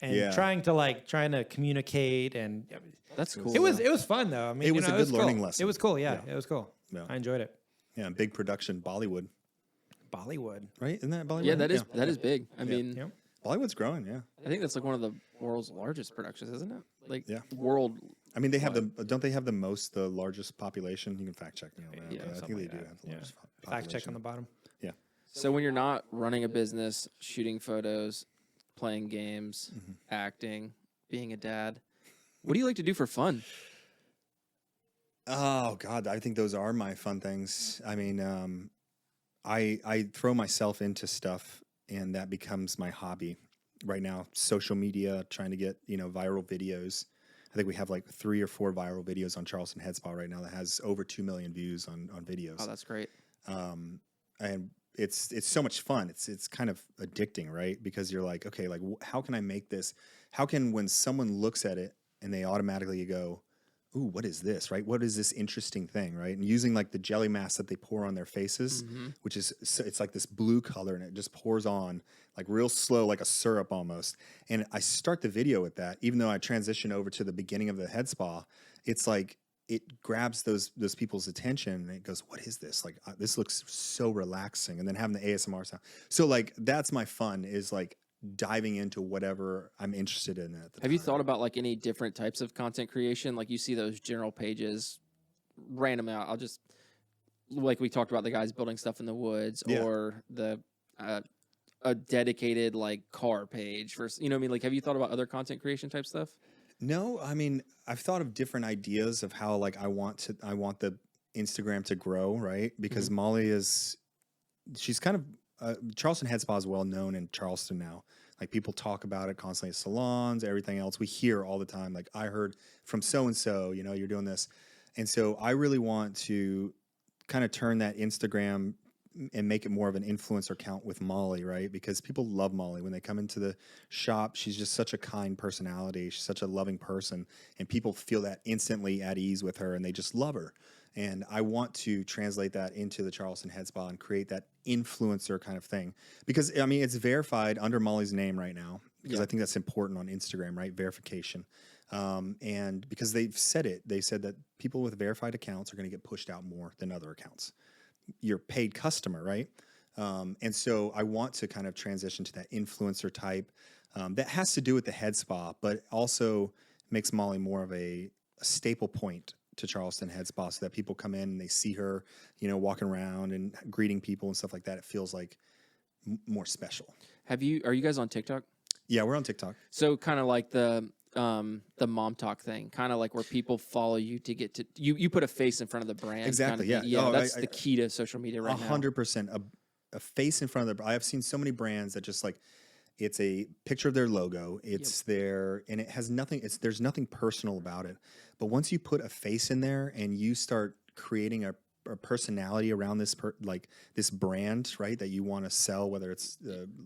Speaker 1: and trying to communicate, and
Speaker 3: That's cool.
Speaker 1: it was fun though. I mean,
Speaker 2: It was a good learning
Speaker 1: cool.
Speaker 2: lesson.
Speaker 1: It was cool. Yeah, it was cool.
Speaker 2: Yeah.
Speaker 1: I enjoyed it.
Speaker 2: Yeah, big production, Bollywood,
Speaker 1: Bollywood.
Speaker 2: right? Isn't that Bollywood?
Speaker 3: Yeah, that is big. I mean,
Speaker 1: Yep.
Speaker 2: Bollywood's growing. Yeah,
Speaker 3: I think that's like one of the world's largest productions, isn't it? Like
Speaker 2: I mean, they have don't they have the largest population? You can fact check me on that.
Speaker 3: Yeah,
Speaker 2: but I think they do have the largest
Speaker 1: Fact check
Speaker 2: population.
Speaker 1: on the bottom.
Speaker 2: Yeah.
Speaker 3: So when you're not running a business, shooting photos, playing games, acting, being a dad, what do you like to do for fun?
Speaker 2: Oh God, I think those are my fun things. I mean, I throw myself into stuff, and that becomes my hobby. Right now, social media, trying to get viral videos. I think we have like 3 or 4 viral videos on Charleston Head Spa right now that has over 2 million views on videos.
Speaker 3: Oh, that's great.
Speaker 2: And it's so much fun. It's kind of addicting, right? Because you're like, okay, like how can I make this? How can when someone looks at it and they automatically go, ooh, what is this, right? What is this interesting thing, right? And using like the jelly mask that they pour on their faces, which is, it's like this blue color and it just pours on like real slow, like a syrup almost. And I start the video with that, even though I transition over to the beginning of the head spa, it's like, it grabs those people's attention and it goes, what is this? Like, this looks so relaxing. And then having the ASMR sound. So like, that's my fun is like diving into whatever I'm interested in at the
Speaker 3: Have you
Speaker 2: time.
Speaker 3: thought about like any different types of content creation? Like you see those general pages randomly. I'll just, like we talked about the guys building stuff in the woods or the, a dedicated like car page for, you know what I mean? Like, have you thought about other content creation type stuff?
Speaker 2: No, I mean, I've thought of different ideas of how like I want the Instagram to grow, right? Because Molly she's kind of Charleston Head Spa is well known in Charleston now. Like people talk about it constantly at salons, everything else. We hear all the time, like I heard from so-and-so, you know, you're doing this. And so I really want to kind of turn that Instagram and make it more of an influencer account with Molly, right? Because people love Molly. When they come into the shop, she's just such a kind personality. She's such a loving person. And people feel that instantly at ease with her and they just love her. And I want to translate that into the Charleston Head Spa and create that influencer kind of thing. Because, I mean, it's verified under Molly's name right now, because I think that's important on Instagram, right? Verification. And because they've said it, they said that people with verified accounts are going to get pushed out more than other accounts. You're a paid customer, right? And so I want to kind of transition to that influencer type that has to do with the head spa, but also makes Molly more of a staple point to Charleston Head Spa, so that people come in and they see her, you know, walking around and greeting people and stuff like that. It feels like more special. Are
Speaker 3: you guys on TikTok?
Speaker 2: Yeah, we're on TikTok.
Speaker 3: So kind of like the mom talk thing, kind of like where people follow you to get to you put a face in front of the brand.
Speaker 2: Exactly.
Speaker 3: Kind of
Speaker 2: Yeah.
Speaker 3: Yeah. That's the key to social media right now.
Speaker 2: 100%. A face in front of the. I have seen so many brands that just like, it's a picture of their logo. It's their, and it has nothing. There's nothing personal about it. But once you put a face in there and you start creating a personality around this this brand, right, that you want to sell, whether it's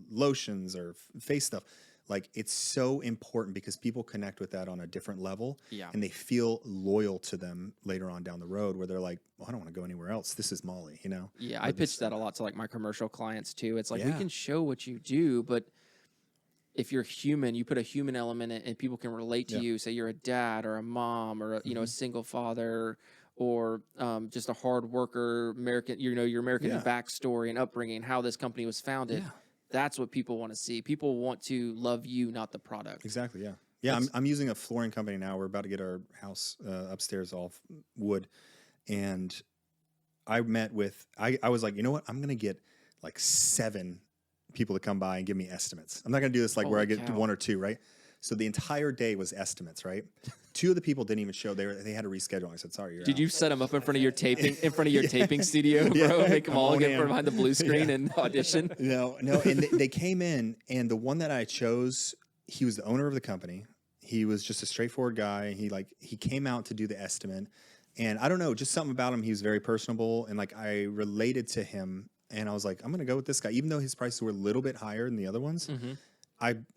Speaker 2: lotions or face stuff, like it's so important because people connect with that on a different level, and they feel loyal to them later on down the road, where they're like, well, I don't want to go anywhere else. This is Molly, you know?
Speaker 3: Yeah, I pitch that a lot to like my commercial clients too. It's like, we can show what you do, but if you're human, you put a human element in, and people can relate to you. Say you're a dad or a mom or you know, a single father, or just a hard worker, American. You know, your American backstory and upbringing, how this company was founded. Yeah. That's what people want to see. People want to love you, not the product.
Speaker 2: Exactly. Yeah. Yeah. I'm using a flooring company now. We're about to get our house upstairs all wood, and I met with. I was like, you know what? I'm gonna get like 7 people to come by and give me estimates. I'm not going to do this like where I get 1 or 2, right? So the entire day was estimates, right? 2 of the people didn't even show. They had to reschedule. I said, sorry, you're
Speaker 3: Did
Speaker 2: out.
Speaker 3: you set them up in front of your taping taping studio, bro? Make them all get behind the blue screen and audition?
Speaker 2: No. And they came in, and the one that I chose, he was the owner of the company. He was just a straightforward guy. He came out to do the estimate, and I don't know, just something about him. He was very personable, and like I related to him. And I was like, I'm going to go with this guy. Even though his prices were a little bit higher than the other ones,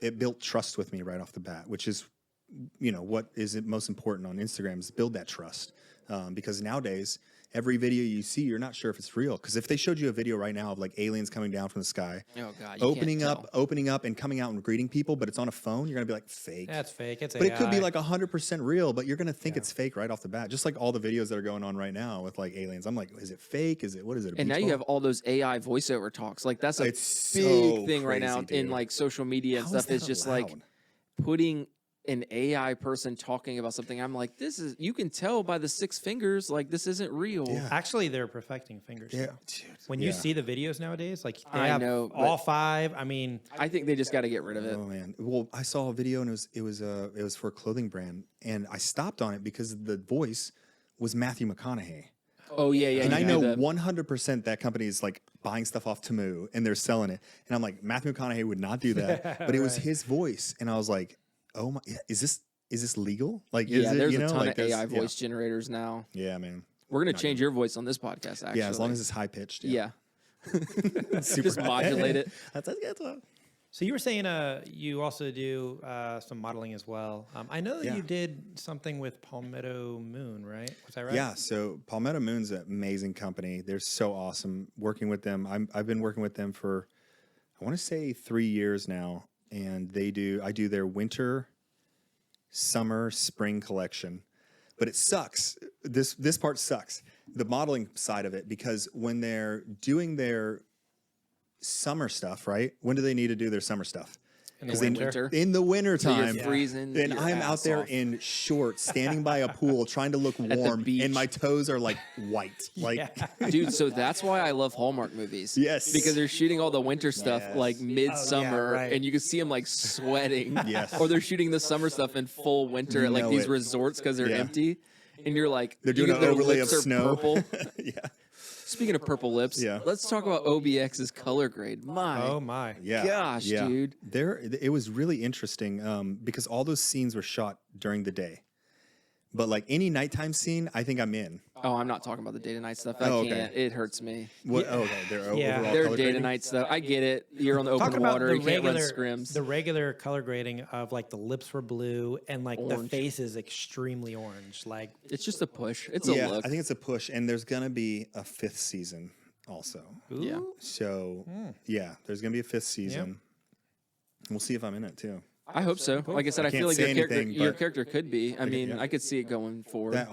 Speaker 2: it built trust with me right off the bat, which is, you know, what is most important on Instagram is build that trust. Because nowadays, every video you see, you're not sure if it's real. Because if they showed you a video right now of like aliens coming down from the sky, opening up and coming out and greeting people, but it's on a phone, you're going to be like, fake.
Speaker 1: That's fake. It's
Speaker 2: But AI. It could be like 100% real, but you're going to think it's fake right off the bat. Just like all the videos that are going on right now with like aliens. I'm like, is it fake? What is it?
Speaker 3: And now you have all those AI voiceover talks. Like that's a big thing right now in like social media and stuff. Is just like putting an AI person talking about something. I'm like, you can tell by the 6 fingers, like this isn't real.
Speaker 2: Yeah.
Speaker 1: Actually, they're perfecting fingers.
Speaker 2: Yeah.
Speaker 1: When you see the videos nowadays, like they
Speaker 3: I
Speaker 1: have
Speaker 3: know,
Speaker 1: all 5. I mean,
Speaker 3: I think they just got to get rid of it.
Speaker 2: Oh man. Well, I saw a video and it was for a clothing brand, and I stopped on it because the voice was Matthew McConaughey.
Speaker 3: Oh yeah.
Speaker 2: And I know 100% that company is like buying stuff off Temu and they're selling it. And I'm like, Matthew McConaughey would not do that, but it was his voice, and I was like, oh my, is this legal? Like, is it,
Speaker 3: there's
Speaker 2: you know,
Speaker 3: a ton
Speaker 2: like
Speaker 3: of AI voice generators now.
Speaker 2: Yeah, man.
Speaker 3: We're going to change your voice on this podcast, actually.
Speaker 2: Yeah, as long as it's high pitched.
Speaker 3: Yeah.
Speaker 2: Super
Speaker 3: just modulate it.
Speaker 1: so you were saying you also do some modeling as well. I know that you did something with Palmetto Moon, right? Was that right?
Speaker 2: Yeah, so Palmetto Moon's an amazing company. They're so awesome working with them. I've been working with them for, I want to say 3 years now. And I do their winter, summer, spring collection. But it sucks. This part sucks. The modeling side of it, because when they're doing their summer stuff, right? When do they need to do their summer stuff?
Speaker 3: In the winter.
Speaker 2: In the winter time.
Speaker 3: So you're freezing.
Speaker 2: And I'm out there in shorts, standing by a pool, trying to look warm, and my toes are like white. Like,
Speaker 3: dude, so that's why I love Hallmark movies.
Speaker 2: Yes.
Speaker 3: Because they're shooting all the winter stuff like midsummer, and you can see them like sweating.
Speaker 2: Yes.
Speaker 3: Or they're shooting the summer stuff in full winter at like these resorts because they're empty. And you're like,
Speaker 2: they're doing an overlay of snow.
Speaker 3: Purple.
Speaker 2: Yeah.
Speaker 3: Speaking of purple lips, let's talk about OBX's color grade.
Speaker 1: Oh my.
Speaker 3: Gosh, dude.
Speaker 2: It was really interesting because all those scenes were shot during the day. But like any nighttime scene, I think I'm in.
Speaker 3: Oh, I'm not talking about the day to night stuff. I can't. It hurts me.
Speaker 2: What? Oh, okay.
Speaker 3: They're day to night stuff. I get it. You're on the open water. You can't run scrims.
Speaker 1: The regular color grading of like the lips were blue and like
Speaker 3: Orange.
Speaker 1: the face is extremely orange. Like
Speaker 3: it's just a push. It's a look.
Speaker 2: I think it's a push, and there's gonna be a 5th season also.
Speaker 1: Ooh.
Speaker 3: Yeah.
Speaker 2: So there's gonna be a 5th season. We'll see if I'm in it too.
Speaker 3: I hope so. Like I said, I feel like your character could be. I mean,
Speaker 2: yeah.
Speaker 3: I could see it going forward.
Speaker 2: That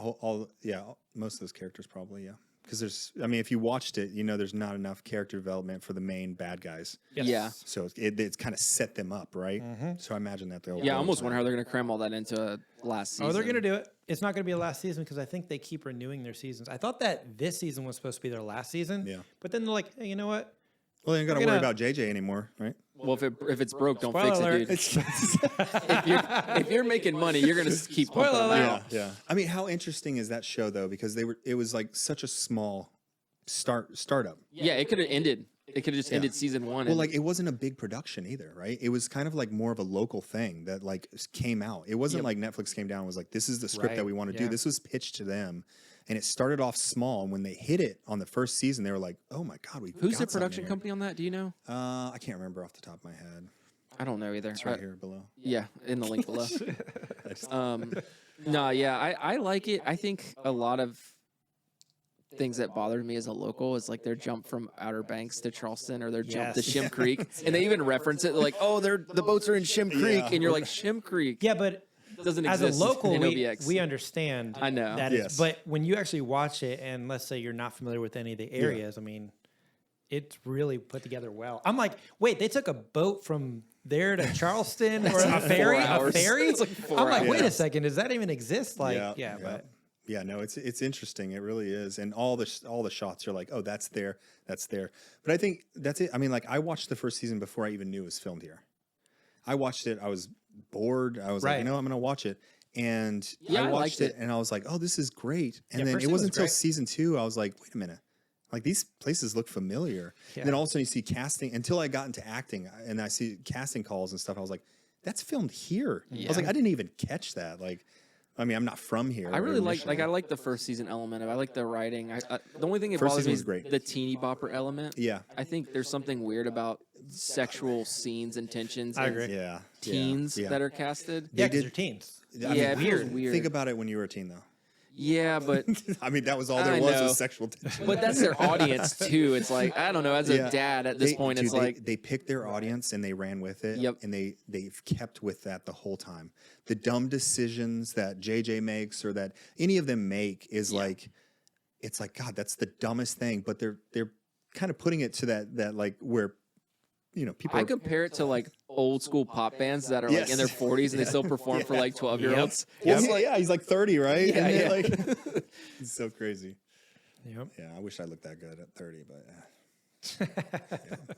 Speaker 2: most of those characters probably, because if you watched it, there's not enough character development for the main bad guys.
Speaker 1: Yes.
Speaker 3: Yeah.
Speaker 2: So it's kind of set them up, right? So I imagine that they'll.
Speaker 3: Yeah, I almost wonder how they're going to cram all that into last season.
Speaker 1: Oh, they're going to do it. It's not going to be a last season because I think they keep renewing their seasons. I thought that this season was supposed to be their last season.
Speaker 2: Yeah.
Speaker 1: But then they're like, hey, you know what?
Speaker 2: Well, they ain't got to worry about JJ anymore, right?
Speaker 3: Well, if it's broke, don't
Speaker 1: Spoiler
Speaker 3: fix it, dude. if you're making money, you're gonna keep pumping them out.
Speaker 2: Yeah. I mean, how interesting is that show though? Because it was like such a small startup.
Speaker 3: Yeah, it could have ended. It could have just ended season 1.
Speaker 2: Well, like it wasn't a big production either, right? It was kind of like more of a local thing that like came out. It wasn't like Netflix came down and was like, this is the script that we want to do. This was pitched to them. And it started off small, and when they hit it on the first season, they were like, "Oh my god,
Speaker 3: who's the production company on that? Do you know?
Speaker 2: I can't remember off the top of my head.
Speaker 3: I don't know either.
Speaker 2: It's right here below.
Speaker 3: Yeah, in the link below. I like it. I think a lot of things that bothered me as a local is like their jump from Outer Banks to Charleston or their jump to Shim Creek, and they even reference it. They're like, "Oh, the boats are in Shim Creek," and you're like, "Shim Creek."
Speaker 1: Yeah, but
Speaker 3: doesn't
Speaker 1: as
Speaker 3: exist
Speaker 1: a local,
Speaker 3: in
Speaker 1: we
Speaker 3: OBX.
Speaker 1: understand.
Speaker 3: I know.
Speaker 1: That but when you actually watch it, and let's say you're not familiar with any of the areas, I mean, it's really put together well. I'm like, wait, they took a boat from there to Charleston or a ferry? A ferry?
Speaker 3: It's like 4
Speaker 1: I'm like,
Speaker 3: hours.
Speaker 1: wait a second, does that even exist? Like, but
Speaker 2: yeah, no, it's interesting. It really is, and all the shots are like, oh, that's there. But I think that's it. I mean, like I watched the first season before I even knew it was filmed here. I watched it. I was bored. I was like, I'm going to watch it. And I watched it and I was like, oh, this is great. And then it wasn't until season 2, I was like, wait a minute. Like these places look familiar. And then all of a sudden you see casting until I got into acting and I see casting calls and stuff. I was like, that's filmed here. I was like, I didn't even catch that. Like, I mean, I'm not from here.
Speaker 3: I really I like the first season element of it. I like the writing. The only thing that bothers me is the teeny bopper element.
Speaker 2: Yeah.
Speaker 3: I think there's something weird about sexual scenes and tensions.
Speaker 1: I agree.
Speaker 2: Yeah.
Speaker 3: Teens that are casted.
Speaker 1: Yeah, because they're teens.
Speaker 2: I mean,
Speaker 3: it feels weird.
Speaker 2: Think about it when you were a teen, though.
Speaker 3: Yeah, but
Speaker 2: I mean, that was all there was sexual tension.
Speaker 3: But that's their audience too. It's like I don't know. As a dad at this point, it's like
Speaker 2: they picked their audience and they ran with it.
Speaker 3: Yep.
Speaker 2: And they've kept with that the whole time. The dumb decisions that JJ makes or that any of them make is like, it's like God, that's the dumbest thing. But they're kind of putting it to that like where. People.
Speaker 3: I compare it to like old school pop bands that are like in their 40s and they still perform for like 12-year-olds.
Speaker 2: Well, he's like 30, right?
Speaker 3: Yeah,
Speaker 2: like, it's so crazy.
Speaker 1: Yep.
Speaker 2: Yeah, I wish I looked that good at 30, but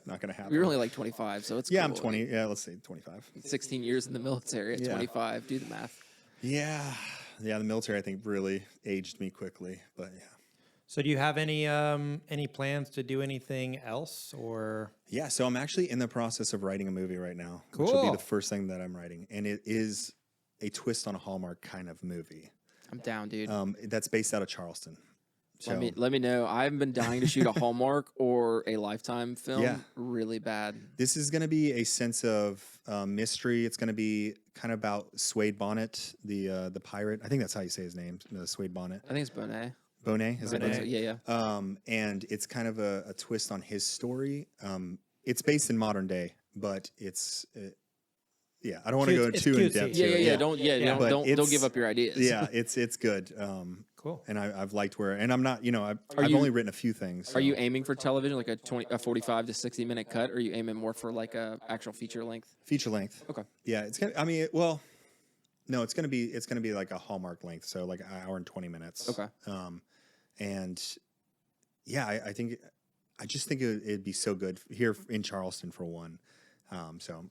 Speaker 2: not gonna happen.
Speaker 3: You're only like 25, so it's cool.
Speaker 2: I'm 20. Yeah, let's say 25.
Speaker 3: 16 years in the military at 25. Do the math.
Speaker 2: Yeah, the military I think really aged me quickly, but yeah.
Speaker 1: So do you have any plans to do anything else or?
Speaker 2: Yeah, so I'm actually in the process of writing a movie right now,
Speaker 1: Cool.
Speaker 2: which will be the first thing that I'm writing, and it is a twist on a Hallmark kind of movie.
Speaker 3: I'm down, dude.
Speaker 2: That's based out of Charleston. So,
Speaker 3: let me know. I've been dying to shoot a Hallmark or a Lifetime film really bad.
Speaker 2: This is going to be a sense of mystery. It's going to be kind of about Suede Bonnet, the pirate. I think that's how you say his name, Suede Bonnet.
Speaker 3: I think it's Bonet.
Speaker 2: Bonet, is it Bonet?
Speaker 3: Yeah.
Speaker 2: And it's kind of a twist on his story. It's based in modern day, but it's I don't want to go too in depth.
Speaker 3: Yeah. Don't give up your ideas.
Speaker 2: Yeah, it's good.
Speaker 1: Cool.
Speaker 2: And I've liked and I'm not, I've only written a few things. So.
Speaker 3: Are you aiming for television like a 45 to 60 minute cut, or are you aiming more for like a actual feature length?
Speaker 2: Feature length.
Speaker 3: Okay.
Speaker 2: Yeah, it's gonna. No, it's gonna be like a Hallmark length, so like an hour and 20 minutes.
Speaker 3: Okay.
Speaker 2: And yeah, I just think it'd be so good here in Charleston for one. So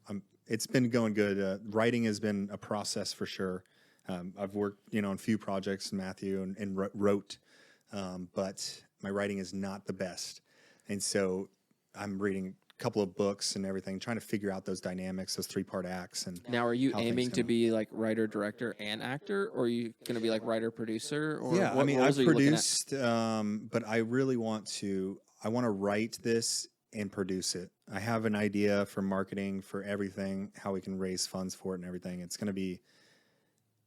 Speaker 2: it's been going good. Writing has been a process for sure. I've worked, on a few projects, Matthew, and wrote but my writing is not the best. And so I'm reading a couple of books and everything, trying to figure out those dynamics, those 3-part acts. And
Speaker 3: now, are you
Speaker 2: how things
Speaker 3: aiming to
Speaker 2: come.
Speaker 3: be like writer, director, and actor, or are you going to be like writer, producer? Or
Speaker 2: Yeah,
Speaker 3: what
Speaker 2: I mean,
Speaker 3: roles
Speaker 2: I've
Speaker 3: are you looking at?
Speaker 2: produced, but I really want to. I want to write this and produce it. I have an idea for marketing, for everything, how we can raise funds for it and everything. It's going to be.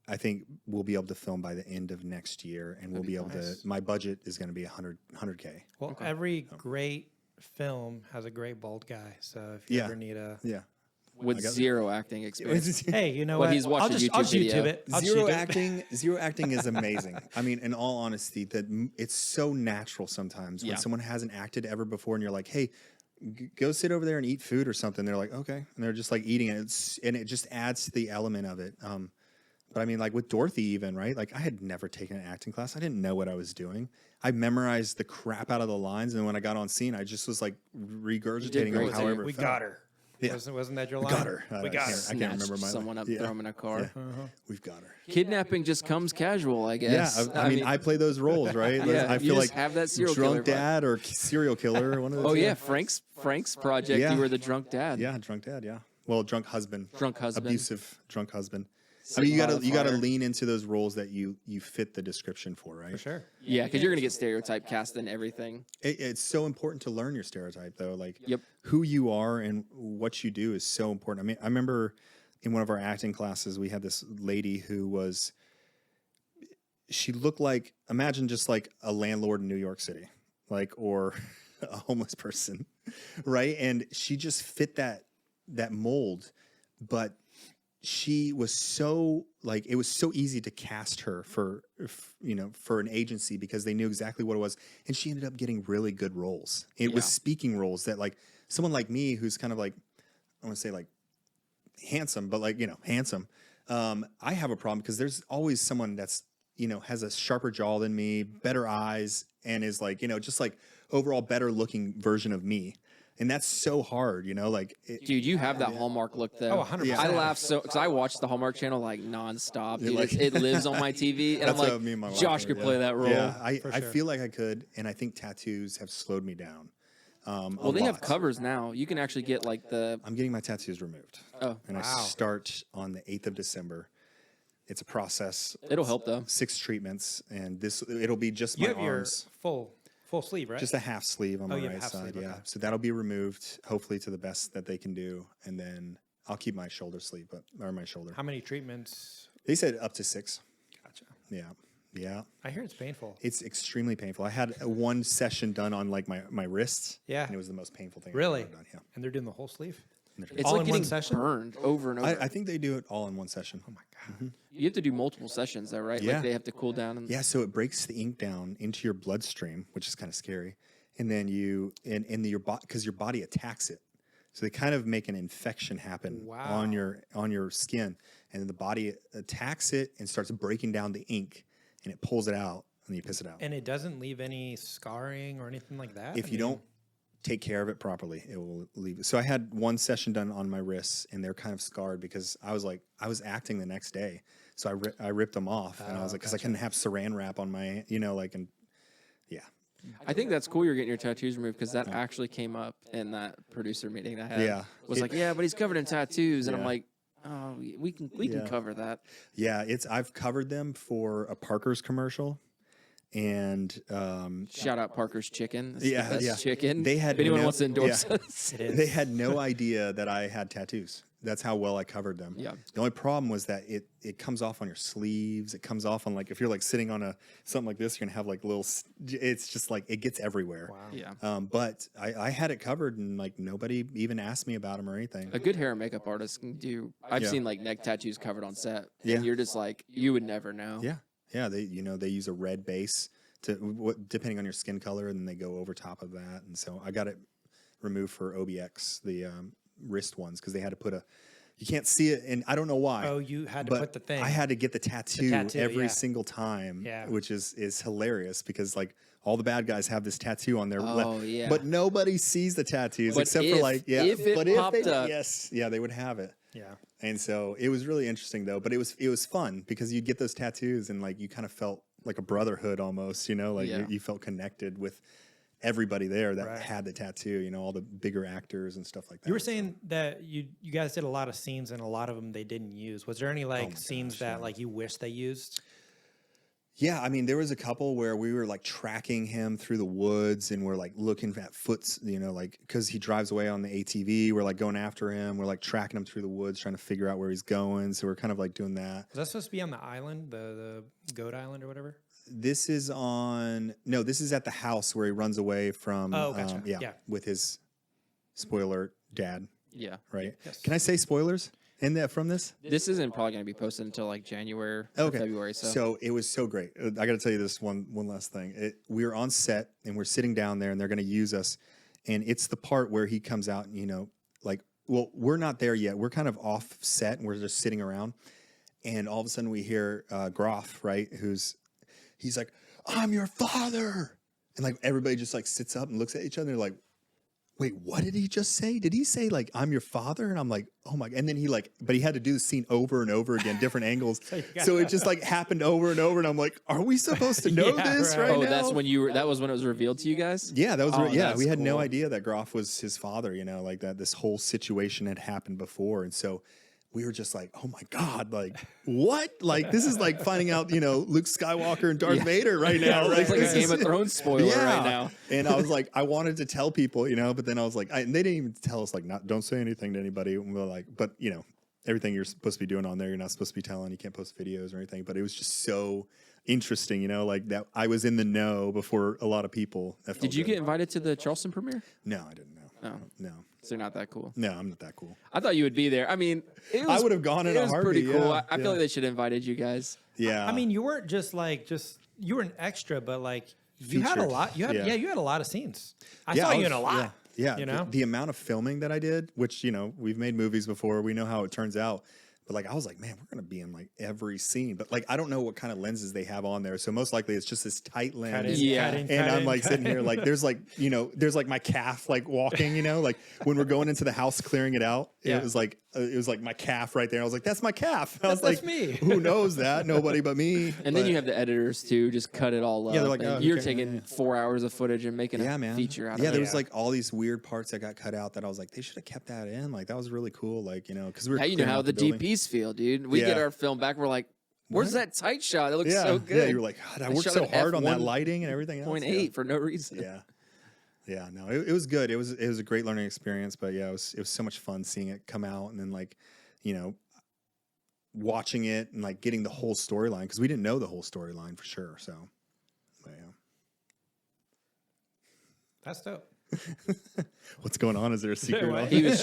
Speaker 2: I think we'll be able to film by the end of next year, and we'll be able to. My budget is going to be 100K.
Speaker 1: Well, every great film has a great bald guy. So if you
Speaker 2: Yeah.
Speaker 1: ever need a
Speaker 2: Yeah.
Speaker 3: With zero acting experience.
Speaker 1: hey, you know
Speaker 3: But
Speaker 1: what?
Speaker 3: he's watched a
Speaker 1: I'll
Speaker 3: YouTube video.
Speaker 1: YouTube it. I'll
Speaker 2: Zero
Speaker 1: shoot it.
Speaker 2: acting. Zero acting is amazing. I mean, in all honesty, it's so natural sometimes when
Speaker 3: Yeah.
Speaker 2: someone hasn't acted ever before, and you're like, "Hey, go sit over there and eat food or something." They're like, "Okay," and they're just like eating it, and it just adds to the element of it. But I mean, like with Dorothy, even right? Like I had never taken an acting class. I didn't know what I was doing. I memorized the crap out of the lines, and when I got on scene, I just was like regurgitating
Speaker 3: great,
Speaker 2: them however.
Speaker 1: We
Speaker 2: it felt.
Speaker 1: got her.
Speaker 2: Yeah.
Speaker 1: Wasn't that your
Speaker 2: We
Speaker 1: line?
Speaker 2: got her.
Speaker 1: We got her.
Speaker 2: I can't remember my
Speaker 3: someone up,
Speaker 2: yeah.
Speaker 3: throw him in a car.
Speaker 2: Yeah. We've got her.
Speaker 3: Kidnapping just comes casual, I guess.
Speaker 2: Yeah, I mean, I play those roles, right?
Speaker 3: Yeah,
Speaker 2: I
Speaker 3: you
Speaker 2: feel
Speaker 3: just
Speaker 2: like
Speaker 3: have that serial
Speaker 2: drunk
Speaker 3: killer vibe.
Speaker 2: dad or serial killer. One of those.
Speaker 3: Oh yeah, Frank's project.
Speaker 2: Yeah.
Speaker 3: You were the drunk dad.
Speaker 2: Yeah, drunk dad. Yeah. Well, drunk husband.
Speaker 3: Drunk husband.
Speaker 2: Abusive drunk husband.
Speaker 3: Set
Speaker 2: I mean, you
Speaker 3: by the
Speaker 2: gotta
Speaker 3: fire.
Speaker 2: lean into those roles that you fit the description for, right?
Speaker 1: For sure.
Speaker 3: Yeah, because you're gonna get stereotype cast in everything.
Speaker 2: It's so important to learn your stereotype, though. Like,
Speaker 3: Yep.
Speaker 2: who you are and what you do is so important. I mean, I remember in one of our acting classes, we had this lady who she looked like, imagine just like a landlord in New York City, like, or a homeless person, right? And she just fit that mold, but she was so like, it was so easy to cast her for an agency because they knew exactly what it was. And she ended up getting really good roles. It was speaking roles that like someone like me, who's kind of like, I want to say like handsome, but like, handsome. I have a problem because there's always someone that's, has a sharper jaw than me, better eyes, and is like, just like overall better looking version of me. And that's so hard, like.
Speaker 3: Dude, you have that Hallmark look though.
Speaker 1: Oh, 100%.
Speaker 3: I laugh because I watch the Hallmark Channel like nonstop. Dude,
Speaker 2: like-
Speaker 3: it lives on my TV, and I'm
Speaker 2: That's what
Speaker 3: like,
Speaker 2: me and my wife
Speaker 3: Josh
Speaker 2: are,
Speaker 3: could
Speaker 2: yeah.
Speaker 3: play that role.
Speaker 2: Yeah, I
Speaker 1: For sure.
Speaker 2: feel like I could, and I think tattoos have slowed me down.
Speaker 3: Well, they have covers now. You can actually get like the.
Speaker 2: I'm getting my tattoos removed.
Speaker 3: Oh,
Speaker 2: And I start on the 8th of December. It's a process.
Speaker 3: it'll help though.
Speaker 2: 6 treatments, and it'll be just
Speaker 1: You
Speaker 2: my
Speaker 1: have your
Speaker 2: arms.
Speaker 1: full sleeve, right?
Speaker 2: Just a half sleeve on my
Speaker 1: you have
Speaker 2: right
Speaker 1: half
Speaker 2: side,
Speaker 1: sleeve,
Speaker 2: yeah.
Speaker 1: okay.
Speaker 2: So that'll be removed, hopefully to the best that they can do, and then I'll keep my shoulder sleeve, or my shoulder.
Speaker 1: How many treatments?
Speaker 2: They said up to 6.
Speaker 1: Gotcha.
Speaker 2: Yeah.
Speaker 1: I hear it's painful.
Speaker 2: It's extremely painful. I had one session done on like my wrists.
Speaker 1: Yeah.
Speaker 2: And it was the most painful thing
Speaker 1: Really?
Speaker 2: I've ever done. Yeah.
Speaker 1: And they're doing the whole sleeve?
Speaker 3: It's
Speaker 1: All
Speaker 3: like
Speaker 1: in one
Speaker 3: getting
Speaker 1: session?
Speaker 3: burned over and over.
Speaker 2: I think they do it all in one session.
Speaker 1: Oh my God.
Speaker 3: You have to do multiple sessions though, right?
Speaker 2: Yeah.
Speaker 3: Like they have to cool down. And
Speaker 2: Yeah, so it breaks the ink down into your bloodstream, which is kind of scary. And then because your body attacks it. So they kind of make an infection happen on your skin, and then the body attacks it and starts breaking down the ink, and it pulls it out, and then you piss it out.
Speaker 1: And it doesn't leave any scarring or anything like that?
Speaker 2: If you don't take care of it properly, it will leave. So I had one session done on my wrists, and they're kind of scarred because I was acting the next day, so I ripped them off, and I was like, because I couldn't have Saran wrap on my, and yeah.
Speaker 3: I think that's cool. You're getting your tattoos removed because that actually came up in that producer meeting that I had.
Speaker 2: Yeah.
Speaker 3: Was like, yeah, but he's covered in tattoos, and I'm
Speaker 2: Yeah.
Speaker 3: like, oh, we can
Speaker 2: Yeah.
Speaker 3: cover that.
Speaker 2: Yeah, I've covered them for a Parker's commercial, and
Speaker 3: Shout out Parker's Chicken. It's
Speaker 2: Yeah,
Speaker 3: the best
Speaker 2: yeah.
Speaker 3: chicken.
Speaker 2: They had
Speaker 3: if anyone
Speaker 2: no-
Speaker 3: wants to endorse
Speaker 2: yeah.
Speaker 3: us.
Speaker 2: they had no idea that I had tattoos. That's how well I covered them.
Speaker 3: Yeah.
Speaker 2: The only problem was that it comes off on your sleeves. It comes off on like if you're like sitting on something like this, you're gonna have like little. It's just like it gets everywhere.
Speaker 1: Wow.
Speaker 3: Yeah.
Speaker 2: But I had it covered, and like nobody even asked me about them or anything.
Speaker 3: A good hair and makeup artist can do. I've
Speaker 2: Yeah.
Speaker 3: seen like neck tattoos covered on set.
Speaker 2: Yeah.
Speaker 3: And you're just like, you would never know.
Speaker 2: Yeah. They use a red base depending on your skin color, and then they go over top of that. And so I got it removed for OBX, the wrist ones, because they had to put you can't see it, and I don't know why.
Speaker 1: Oh, you had to
Speaker 2: but
Speaker 1: put the thing.
Speaker 2: I had to get the tattoo,
Speaker 1: tattoo,
Speaker 2: every
Speaker 1: yeah.
Speaker 2: single time,
Speaker 1: Yeah.
Speaker 2: which is hilarious because like all the bad guys have this tattoo on their
Speaker 3: Oh,
Speaker 2: left,
Speaker 3: yeah.
Speaker 2: but nobody sees the tattoos
Speaker 3: But
Speaker 2: except for
Speaker 3: if-
Speaker 2: like
Speaker 3: if it
Speaker 2: but
Speaker 3: popped
Speaker 2: if they,
Speaker 3: up-
Speaker 2: yes, yeah, they would have it.
Speaker 1: Yeah.
Speaker 2: And so it was really interesting though, but it was fun because you'd get those tattoos and like you kind of felt like a brotherhood almost, you know, like you felt connected with everybody there that had the tattoo, you know, all the bigger actors and stuff like that.
Speaker 1: You were saying that you guys did a lot of scenes and a lot of them they didn't use. Was there any like scenes that like you wish they used?
Speaker 2: Yeah, I mean, there was a couple where we were like tracking him through the woods and we're like looking at foots, you know, like because he drives away on the ATV. We're like going after him. We're like tracking him through the woods, trying to figure out where he's going. So we're kind of like doing that.
Speaker 1: Was that supposed to be on the island, the Goat Island or whatever?
Speaker 2: This is this is at the house where he runs away from,
Speaker 1: gotcha.
Speaker 2: With his spoiler dad.
Speaker 3: Yeah.
Speaker 2: Right.
Speaker 1: Yes.
Speaker 2: Can I say spoilers in that from this?
Speaker 3: This isn't probably going to be posted until like January or February.
Speaker 2: So it was so great. I got to tell you this one last thing. We were on set and we're sitting down there and they're going to use us. And it's the part where he comes out and, you know, like, well, we're not there yet. We're kind of off set and we're just sitting around. And all of a sudden we hear Gaff, right? He's like, I'm your father. And like everybody just like sits up and looks at each other. They're like, wait, what did he just say? Did he say like, I'm your father? And I'm like, oh my. And then but he had to do the scene over and over again, different angles. So it just like happened over and over. And I'm like, are we supposed to know this right now?
Speaker 3: That's when that was when it was revealed to you guys?
Speaker 2: Yeah, that was, we had no idea that Gaff was his father, you know, like that this whole situation had happened before. And so we were just like, oh my God, like what? Like this is like finding out, you know, Luke Skywalker and Darth Vader right now.
Speaker 3: Right? It's like a Game of Thrones spoiler right now.
Speaker 2: And I was like, I wanted to tell people, you know, but then I was like, and they didn't even tell us like, don't say anything to anybody. And we're like, but you know, everything you're supposed to be doing on there, you're not supposed to be telling. You can't post videos or anything. But it was just so interesting, you know, like that I was in the know before a lot of people.
Speaker 3: Did you get invited to the Charleston premiere?
Speaker 2: No, I didn't know. No.
Speaker 3: So you're not that cool?
Speaker 2: No, I'm not that cool.
Speaker 3: I thought you would be there. I mean,
Speaker 2: I would have gone in a heartbeat.
Speaker 3: It was pretty cool.
Speaker 2: Yeah,
Speaker 3: I feel like they should have invited you guys.
Speaker 2: Yeah.
Speaker 1: I mean, you weren't just you were an extra, but like you had a lot. You had a lot of scenes. I saw you in a lot.
Speaker 2: Yeah.
Speaker 1: You know,
Speaker 2: the amount of filming that I did, which, you know, we've made movies before. We know how it turns out. But like I was like, man, we're gonna be in like every scene. But like I don't know what kind of lenses they have on there. So most likely it's just this tight lens. I'm like sitting here like there's like, you know, there's like my calf like walking, you know, like when we're going into the house clearing it out, it was like my calf right there. I was like, that's my calf. I was like,
Speaker 1: me.
Speaker 2: Who knows that? Nobody but me.
Speaker 3: And then you have the editors too, just cut it all up.
Speaker 2: Yeah, they're like,
Speaker 3: you're taking 4 hours of footage and making a feature out of it.
Speaker 2: Yeah, there was like all these weird parts that got cut out that I was like, they should have kept that in. Like that was really cool. Like, you know, because
Speaker 3: you know how the DPs feel, dude. We get our film back, we're like, where's that tight shot? It looks so good.
Speaker 2: Yeah, you were like, God, I worked so hard on that lighting and everything else.
Speaker 3: 0.8 for no reason.
Speaker 2: Yeah, no, it was good. It was a great learning experience, but yeah, it was so much fun seeing it come out and then like, you know, watching it and like getting the whole storyline because we didn't know the whole storyline for sure. So, but yeah.
Speaker 1: That's dope.
Speaker 2: What's going on? Is there a secret?
Speaker 3: He's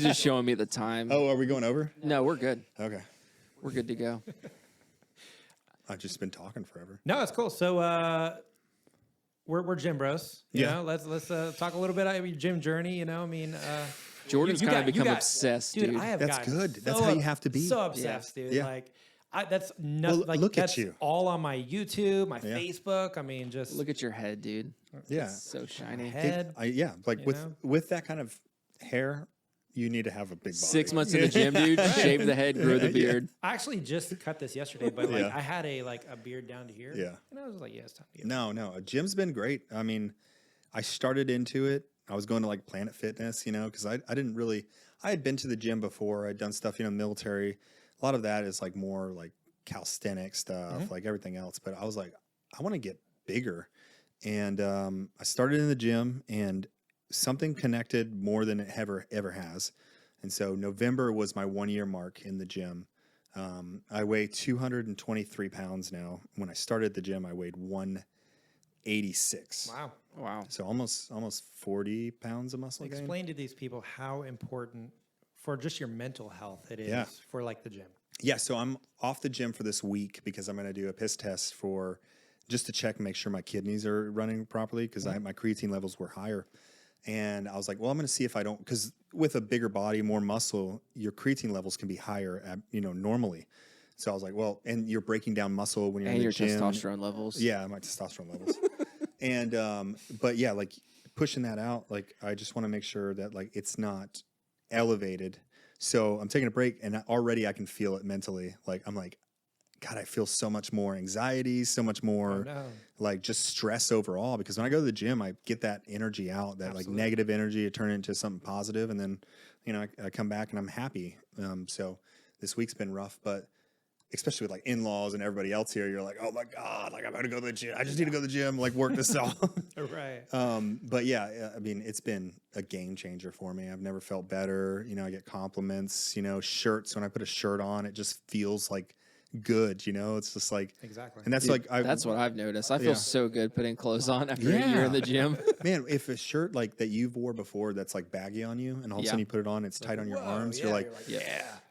Speaker 3: just showing me the time.
Speaker 2: Oh, are we going over?
Speaker 3: No, we're good.
Speaker 2: Okay.
Speaker 3: We're good to go.
Speaker 2: I've just been talking forever.
Speaker 1: No, it's cool. So we're gym bros. You know, let's talk a little bit about your gym journey. You know, I mean,
Speaker 3: Jordan's kind of become obsessed, dude.
Speaker 2: That's good. That's how you have to be.
Speaker 1: So obsessed, dude.
Speaker 2: Yeah.
Speaker 1: Like, that's nothing.
Speaker 2: Well,
Speaker 1: like,
Speaker 2: look
Speaker 1: that's
Speaker 2: at you.
Speaker 1: all on my YouTube, my Facebook. I mean, just
Speaker 3: look at your head, dude.
Speaker 2: Yeah,
Speaker 3: it's so shiny.
Speaker 1: Head.
Speaker 2: Like with that kind of hair, you need to have a big body.
Speaker 3: 6 months in the gym, dude. Shave the head, grow the beard.
Speaker 1: I actually just cut this yesterday, but like I had a beard down to here.
Speaker 2: Yeah,
Speaker 1: and I was like, it's time to get
Speaker 2: No, a gym's been great. I mean, I started into it. I was going to like Planet Fitness, you know, because I didn't really. I had been to the gym before. I'd done stuff, you know, military. A lot of that is like more like calisthenic stuff, like everything else. But I was like, I want to get bigger. And I started in the gym and something connected more than it ever has. And so November was my 1 year mark in the gym. I weigh 223 pounds now. When I started the gym, I weighed 186.
Speaker 3: Wow.
Speaker 2: So almost 40 pounds of muscle gain.
Speaker 1: Explain to these people how important for just your mental health it is for like the gym.
Speaker 2: Yeah. So I'm off the gym for this week because I'm going to do a piss test just to check and make sure my kidneys are running properly because my creatine levels were higher. And I was like, well, I'm going to see if I don't, because with a bigger body, more muscle, your creatine levels can be higher, normally. So I was like, well, and you're breaking down muscle when you're in the gym.
Speaker 3: And your testosterone levels.
Speaker 2: Yeah, my testosterone levels. And, but yeah, like pushing that out, like I just want to make sure that like it's not elevated. So I'm taking a break and already I can feel it mentally. Like I'm like, God, I feel so much more anxiety, so much more like just stress overall. Because when I go to the gym, I get that energy out, that like negative energy, to turn it into something positive, and then I come back and I'm happy. So this week's been rough, but especially with like in-laws and everybody else here, you're like, oh my God, like I'm going to go to the gym. I just need to go to the gym, like work this out.
Speaker 1: Right.
Speaker 2: But yeah, I mean, it's been a game changer for me. I've never felt better. I get compliments, shirts. When I put a shirt on, it just feels like good, it's just like,
Speaker 1: exactly.
Speaker 2: And that's
Speaker 3: that's what I've noticed. I feel so good putting clothes on after a year in the gym.
Speaker 2: Man, if a shirt like that you've wore before, that's like baggy on you, and all of a sudden you put it on, it's tight on your arms. You're like,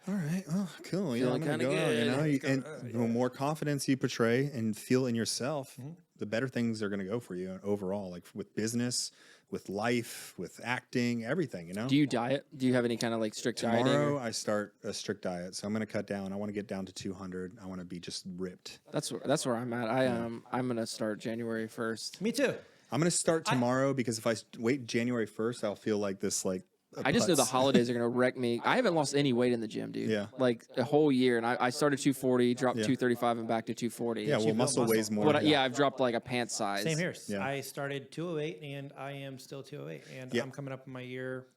Speaker 2: all right, oh, cool.
Speaker 3: Feeling
Speaker 2: I'm gonna go.
Speaker 3: good.
Speaker 2: And the more confidence you portray and feel in yourself, the better things are gonna go for you overall. Like with business, with life, with acting, everything.
Speaker 3: Do you diet? Do you have any kind of like strict dieting?
Speaker 2: Tomorrow I start a strict diet, so I'm gonna cut down. I want to get down to 200. I want to be just ripped.
Speaker 3: That's where I'm at. I'm gonna start January 1st.
Speaker 1: Me too.
Speaker 2: I'm gonna start tomorrow because if I wait January 1st, I'll feel like this like.
Speaker 3: I just know the holidays are going to wreck me. I haven't lost any weight in the gym, dude.
Speaker 2: Yeah.
Speaker 3: Like a whole year. And I started 240, dropped 235 and back to 240.
Speaker 2: Yeah, well, muscle weighs more.
Speaker 3: I've dropped like a pants size.
Speaker 1: Same here.
Speaker 2: Yeah.
Speaker 1: I started 208 and I am still 208. And I'm coming up on my year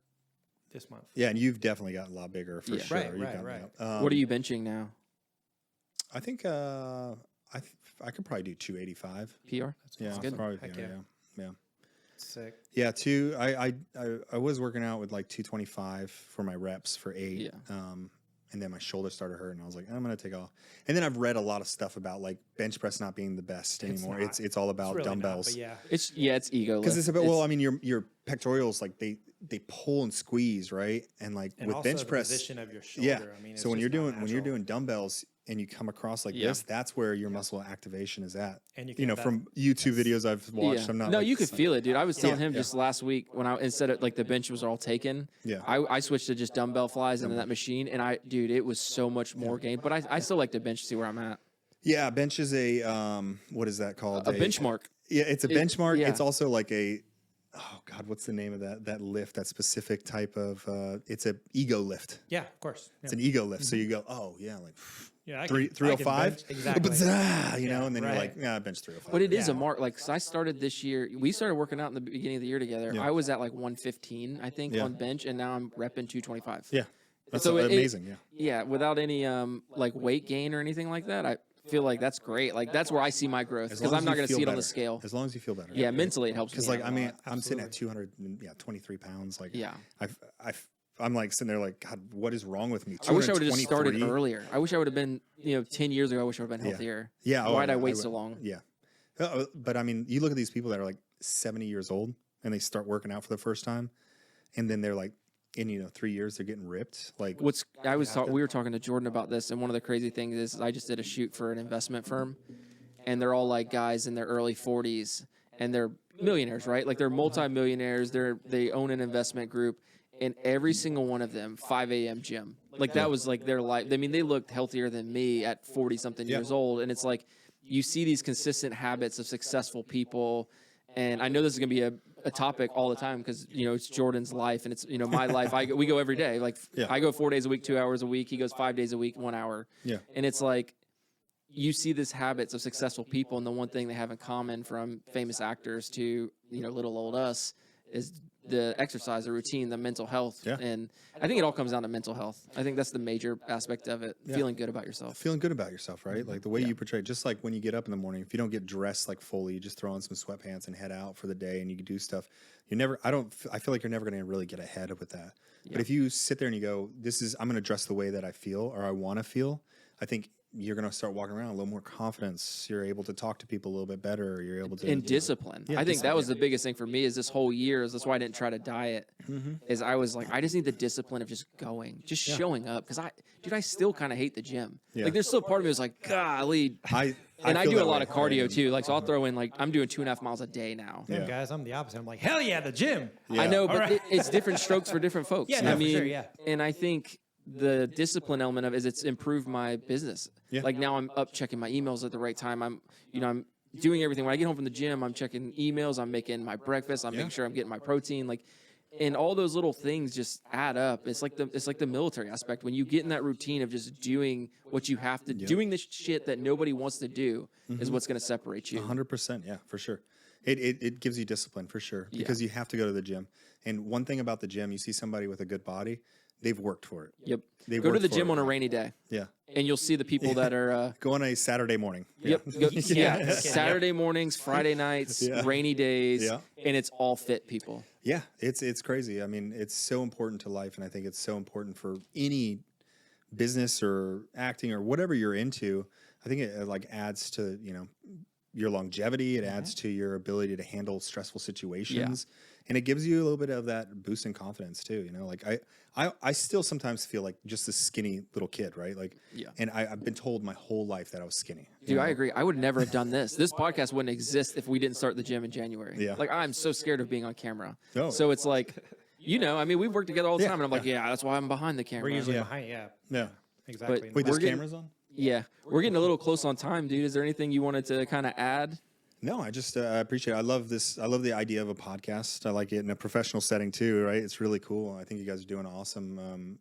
Speaker 1: this month.
Speaker 2: Yeah, and you've definitely gotten a lot bigger for sure.
Speaker 1: Right.
Speaker 3: What are you benching now?
Speaker 2: I think I could probably do 285.
Speaker 3: PR?
Speaker 2: That's
Speaker 3: good.
Speaker 2: Probably,
Speaker 1: yeah.
Speaker 2: Sick. Yeah, I was working out with like 225 for my reps for 8.
Speaker 3: Yeah.
Speaker 2: And then my shoulder started hurting. I was like, I'm gonna take off. And then I've read a lot of stuff about like bench press not being the best anymore. It's all about
Speaker 1: really
Speaker 2: dumbbells.
Speaker 3: It's ego.
Speaker 2: Because it's about your pectorals like they pull and squeeze, right? And like
Speaker 1: and
Speaker 2: with
Speaker 1: also
Speaker 2: bench
Speaker 1: the
Speaker 2: press,
Speaker 1: position of your shoulder.
Speaker 2: yeah.
Speaker 1: I mean,
Speaker 2: So when you're doing dumbbells and you come across like this, that's where your muscle activation is at. And you can from YouTube videos I've watched, I'm not.
Speaker 3: No, you could feel it, dude. I was telling him just last week when instead of like the bench was all taken, I switched to just dumbbell flies into that machine, and it was so much more gain. But I still like to bench to see where I'm at.
Speaker 2: Yeah, bench is a what is that called?
Speaker 3: A benchmark.
Speaker 2: Yeah, it's a benchmark.
Speaker 3: Yeah.
Speaker 2: It's also like a oh God, what's the name of that lift? That specific type of it's a ego lift.
Speaker 1: Yeah, of course.
Speaker 2: It's an ego lift. So you go, oh yeah, like
Speaker 1: 305,
Speaker 2: exactly. And then you're like, yeah, bench 305.
Speaker 3: But it is a mark. Like, so I started this year. We started working out in the beginning of the year together. I was at like 115, I think, on bench, and now I'm repping 225.
Speaker 2: Yeah, that's
Speaker 3: so
Speaker 2: amazing.
Speaker 3: Yeah, without any like weight gain or anything like that, I feel like that's great. Like that's where I see my growth because I'm not going to see it on the scale.
Speaker 2: As long as you feel better.
Speaker 3: Yeah, mentally it helps.
Speaker 2: Because like I mean, I'm sitting at 223 pounds. Like I'm like sitting there like, God, what is wrong with me?
Speaker 3: I wish I would have just started earlier. I wish I would have been 10 years ago. I wish I would have been healthier.
Speaker 2: Yeah.
Speaker 3: Why did I wait so long?
Speaker 2: Yeah. But I mean, you look at these people that are like 70 years old and they start working out for the first time, and then they're like, in 3 years they're getting ripped. Like
Speaker 3: we were talking to Jordan about this, and one of the crazy things is I just did a shoot for an investment firm, and they're all like guys in their early 40s, and they're millionaires, right? Like they're multimillionaires. They own an investment group, and every single one of them 5 a.m. gym. Like that was like their life. I mean, they looked healthier than me at 40 something years old, and it's like you see these consistent habits of successful people. And I know this is going to be a topic all the time because, it's Jordan's life and it's, my life. We go every day. Like I go 4 days a week, 2 hours a week. He goes 5 days a week, 1 hour.
Speaker 2: Yeah.
Speaker 3: And it's like you see these habits of successful people. And the one thing they have in common from famous actors to, little old us is the exercise, the routine, the mental health.
Speaker 2: Yeah.
Speaker 3: And I think it all comes down to mental health. I think that's the major aspect of it, feeling good about yourself.
Speaker 2: Feeling good about yourself, right? Like the way you portray, just like when you get up in the morning, if you don't get dressed like fully, you just throw on some sweatpants and head out for the day and you can do stuff. I feel like you're never going to really get ahead with that. Yeah. But if you sit there and you go, I'm going to dress the way that I feel or I want to feel, I think you're going to start walking around a little more confidence. You're able to talk to people a little bit better. You're able to...
Speaker 3: And discipline. I think that was the biggest thing for me is this whole year. That's why I didn't try to diet. Is I was like, I just need the discipline of just going, just showing up. Because I still kind of hate the gym. Yeah. Like there's still part of me that's like, golly. I do a lot of cardio too. Like, so I'll throw in like, I'm doing 2.5 miles a day now.
Speaker 1: Yeah. Guys, I'm the opposite. I'm like, hell yeah, the gym.
Speaker 3: Yeah. I know, but it's different strokes for different folks.
Speaker 1: Yeah, for sure,
Speaker 3: And I think the discipline element of it is it's improved my business. Yeah. Like now I'm up checking my emails at the right time. I'm doing everything. When I get home from the gym, I'm checking emails. I'm making my breakfast. I'm making sure I'm getting my protein. Like And all those little things just add up. It's like the military aspect. When you get in that routine of just doing what you have to, doing the shit that nobody wants to do is what's going to separate you.
Speaker 2: 100%. Yeah, for sure. It gives you discipline for sure because you have to go to the gym. And one thing about the gym, you see somebody with a good body, they've worked for it.
Speaker 3: Yep.
Speaker 2: They've
Speaker 3: go to
Speaker 2: worked
Speaker 3: the
Speaker 2: for
Speaker 3: gym
Speaker 2: it.
Speaker 3: on a rainy day.
Speaker 2: Yeah.
Speaker 3: And you'll see the people that are
Speaker 2: Go on a Saturday morning.
Speaker 3: Yep. Saturday mornings, Friday nights, rainy days, and it's all fit people.
Speaker 2: Yeah, it's crazy. I mean, it's so important to life, and I think it's so important for any business or acting or whatever you're into. I think it like adds to, you know, your longevity. It adds to your ability to handle stressful situations. And it gives you a little bit of that boost in confidence too. You know, like I still sometimes feel like just a skinny little kid, right? Like, and I've been told my whole life that I was skinny.
Speaker 3: Dude, I agree. I would never have done this. This podcast wouldn't exist if we didn't start the gym in January.
Speaker 2: Yeah.
Speaker 3: Like, I'm so scared of being on camera.
Speaker 2: Oh.
Speaker 3: So it's like, you know, I mean, we've worked together all the time, and I'm like, that's why I'm behind the camera.
Speaker 1: We're usually behind,
Speaker 2: Yeah.
Speaker 1: exactly.
Speaker 2: Wait, there's cameras on?
Speaker 3: Yeah. We're getting a little close on time, dude. Is there anything you wanted to kind of add?
Speaker 2: No, I just appreciate it. I love this. I love the idea of a podcast. I like it in a professional setting too, right? It's really cool. I think you guys are doing awesome.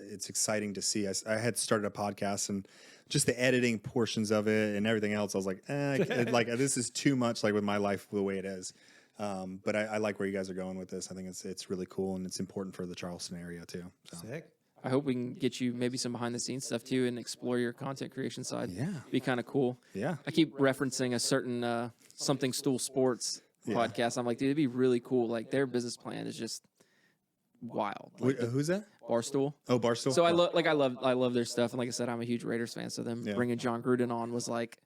Speaker 2: It's exciting to see. I had started a podcast and just the editing portions of it and everything else. I was like, like this is too much, like with my life the way it is. But I like where you guys are going with this. I think it's really cool and it's important for the Charleston area too. So.
Speaker 1: Sick.
Speaker 3: I hope we can get you maybe some behind the scenes stuff too and explore your content creation side.
Speaker 2: Yeah.
Speaker 3: Be kind of cool.
Speaker 2: Yeah.
Speaker 3: I keep referencing a certain Something Stool Sports podcast. I'm like, dude, it'd be really cool. Like their business plan is just wild. Like,
Speaker 2: who's that?
Speaker 3: Barstool.
Speaker 2: Oh, Barstool.
Speaker 3: So I love their stuff. And like I said, I'm a huge Raiders fan. So them bringing John Gruden on was like,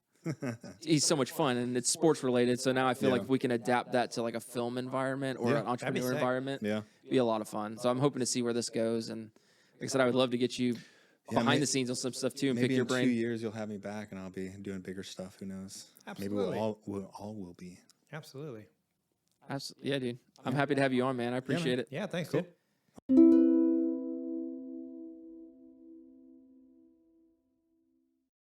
Speaker 3: he's so much fun and it's sports related. So now I feel like if we can adapt that to like a film environment or an entrepreneur environment, be a lot of fun. So I'm hoping to see where this goes. And like I said, I would love to get you behind the scenes on some stuff too and pick your brain.
Speaker 2: Maybe in 2 years you'll have me back and I'll be doing bigger stuff. Who knows?
Speaker 1: Absolutely.
Speaker 2: Maybe we'll all be.
Speaker 1: Absolutely.
Speaker 3: Yeah, dude. I'm happy to have you on, man. I appreciate it.
Speaker 1: Yeah, thanks,
Speaker 2: Cool.
Speaker 1: dude.